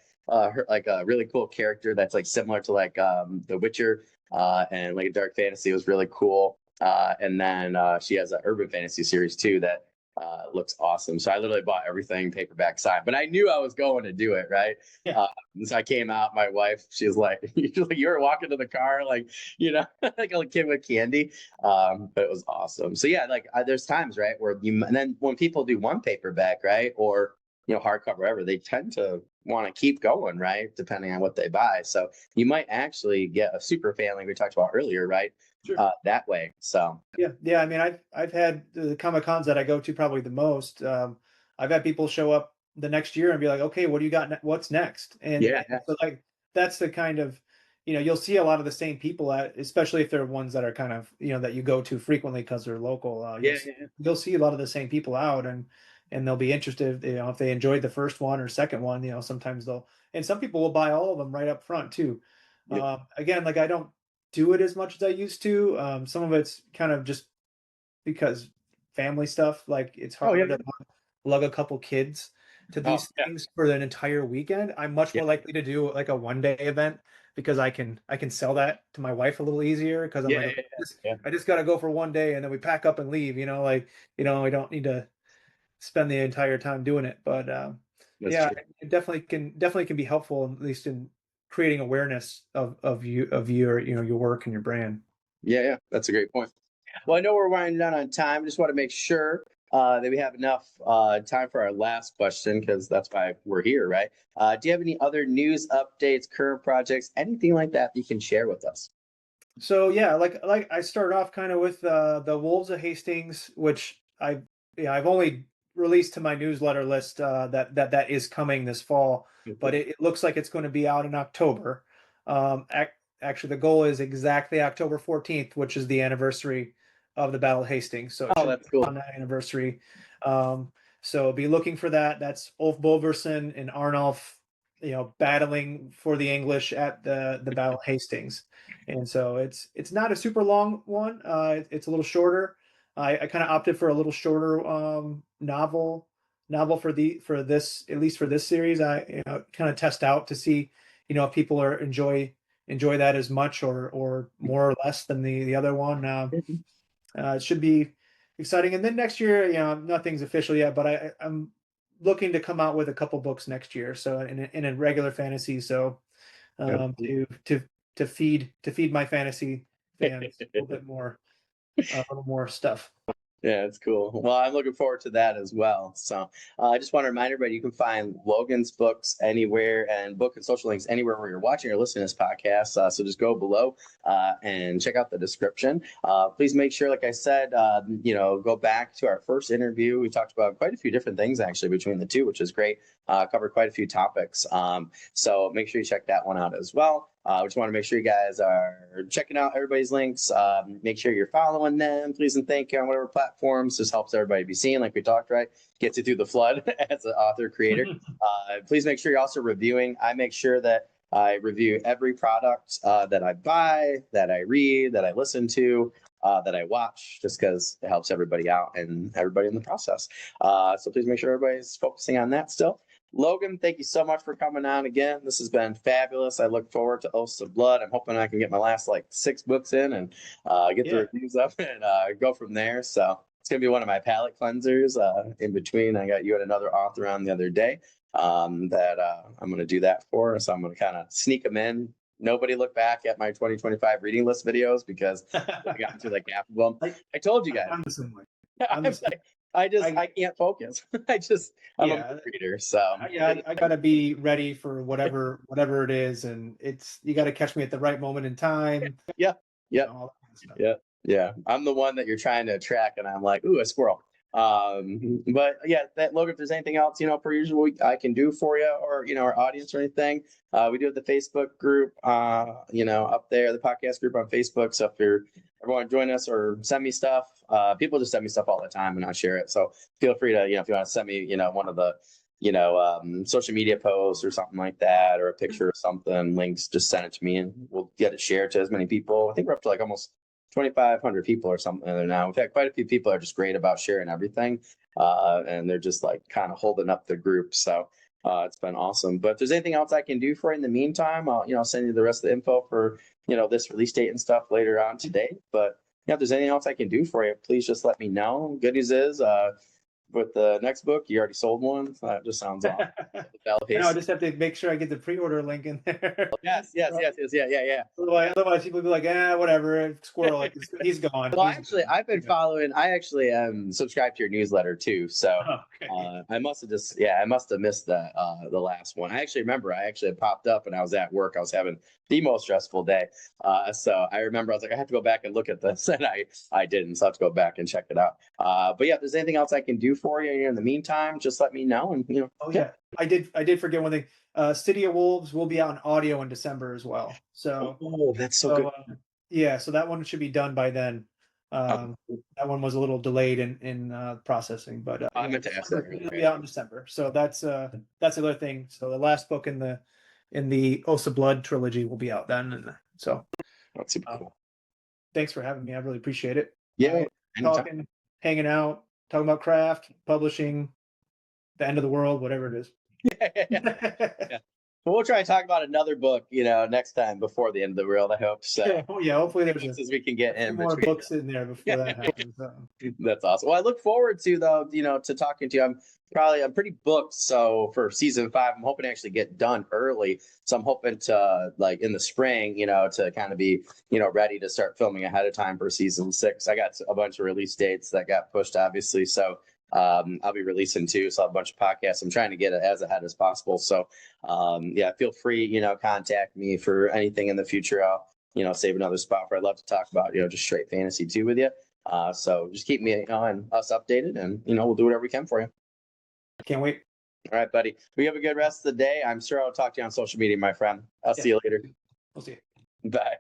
really cool character that's like similar to like The Witcher and like a dark fantasy. Was really cool. And then she has an urban fantasy series too that looks awesome. So I literally bought everything paperback signed, but I knew I was going to do it, right? Yeah. So I came out, my wife, she's like, you were walking to the car, like, like a kid with candy. But it was awesome. So yeah, like there's times, right, where and then when people do one paperback, right, or hardcover ever, they tend to want to keep going, right? Depending on what they buy. So you might actually get a super fan like we talked about earlier, right? Sure. That way. So Yeah. I mean, I've had the Comic Cons that I go to probably the most. I've had people show up the next year and be like, "Okay, what do you got? What's next?" And so like that's the kind of, you'll see a lot of the same people at, especially if they're ones that are kind of, that you go to frequently because they're local. You'll see a lot of the same people out, and they'll be interested, if they enjoyed the first one or second one. Sometimes and some people will buy all of them right up front too. Again, like I don't do it as much as I used to. Some of it's kind of just because family stuff. Like it's hard to lug a couple kids to these things for an entire weekend. I'm much more likely to do like a 1-day event because I can sell that to my wife a little easier because I'm I just got to go for 1 day and then we pack up and leave. We don't need to spend the entire time doing it. But it definitely can be helpful, at least in creating awareness of your work and your brand. Yeah, that's a great point. Well, I know we're winding down on time. Just want to make sure that we have enough time for our last question, because that's why we're here, right? Do you have any other news updates, current projects, anything like that you can share with us? So yeah, like I started off kind of with the Wolves of Hastings, which I've only released to my newsletter list that is coming this fall, but it looks like it's going to be out in October. Actually, the goal is exactly October 14th, which is the anniversary of the Battle of Hastings. So that's cool. On that anniversary. So be looking for that. That's Ulf Bolverson and Arnulf, battling for the English at the Battle of Hastings. And so it's not a super long one. It's a little shorter. I kind of opted for a little shorter novel for this, at least for this series. I kind of test out to see if people enjoy that as much or more or less than the other one. It should be exciting. And then next year, nothing's official yet, but I'm looking to come out with a couple books next year. So in a regular fantasy. So to feed my fantasy fans a little more stuff. Yeah, it's cool. Well, I'm looking forward to that as well. So I just want to remind everybody you can find Logan's books anywhere, and book and social links anywhere where you're watching or listening to this podcast. So just go below and check out the description. Please make sure, like I said, go back to our first interview. We talked about quite a few different things actually between the two, which is great. Covered quite a few topics. So make sure you check that one out as well. We just want to make sure you guys are checking out everybody's links. Make sure you're following them, please and thank you, on whatever platforms. Just helps everybody be seen, like we talked, right? Gets you through the flood as an author creator. Please make sure you're also reviewing. I make sure that I review every product that I buy, that I read, that I listen to, that I watch, just because it helps everybody out and everybody in the process. So please make sure everybody's focusing on that still. Logan, thank you so much for coming on again. This has been fabulous. I look forward to Oaths of Blood. I'm hoping I can get my last 6 books in and get the reviews up and go from there. So it's going to be one of my palate cleansers. In between, I got you and another author on the other day that I'm going to do that for. So I'm going to kind of sneak them in. Nobody look back at my 2025 reading list videos because I got into half of them. I told you guys. I'm the same way. I can't focus. I'm a reader, so I gotta be ready for whatever it is, and you got to catch me at the right moment in time. Yeah. I'm the one that you're trying to track, and I'm like, ooh, a squirrel. But yeah, Logan, if there's anything else, per usual, I can do for you, or our audience or anything, we do have the Facebook group, up there, the podcast group on Facebook. So if you ever want to join us or send me stuff, people just send me stuff all the time and I share it. So feel free to, if you want to send me, one of the, social media posts or something like that, or a picture or something, links, just send it to me and we'll get it shared to as many people. I think we're up to almost 2,500 people or something there now. We've had quite a few people are just great about sharing everything. And they're just kind of holding up the group. So it's been awesome. But if there's anything else I can do for you in the meantime, I'll send you the rest of the info for, this release date and stuff later on today. But if there's anything else I can do for you, please just let me know. Good news is, with the next book, you already sold one. So that just sounds awesome. know, I just have to make sure I get the pre-order link in there. Yes, yeah. Otherwise, people will be like, whatever, Squirrel, like, he's gone. Well, actually, I've been following. I actually subscribed to your newsletter too. So Okay. I must have missed the last one. I actually remember. I actually had popped up and I was at work. I was having the most stressful day. So I remember I was like, I have to go back and look at this, and I didn't. So I have to go back and check it out. But yeah, if there's anything else I can do for you in the meantime, just let me know. And Oh yeah, I did forget one thing. City of Wolves will be out in audio in December as well. So that's so good. Yeah, so that one should be done by then. That one was a little delayed in processing, but I meant to ask that. It'll be out in December. So that's another thing. So the last book in the Oaths of Blood trilogy will be out then, and so that's super cool. Thanks for having me. I really appreciate it. Yeah, talking, hanging out, talking about craft, publishing, the end of the world, whatever it is. Yeah. Well, we'll try and talk about another book, next time before the end of the world. I hope so. Yeah, hopefully there's we can get in more books in there before that happens. That's awesome. Well, I look forward to to talking to you. I'm pretty booked. So for season 5, I'm hoping to actually get done early. So I'm hoping to in the spring, to kind of be, ready to start filming ahead of time for season 6. I got a bunch of release dates that got pushed, obviously. So I'll be releasing too. So I have a bunch of podcasts. I'm trying to get it as ahead as possible. So feel free, contact me for anything in the future. I'll save another spot where I'd love to talk about, just straight fantasy too with you. So just keep me and us updated, and we'll do whatever we can for you. Can't wait. All right, buddy. We have a good rest of the day. I'm sure I'll talk to you on social media, my friend. I'll see you later. We'll see you. Bye.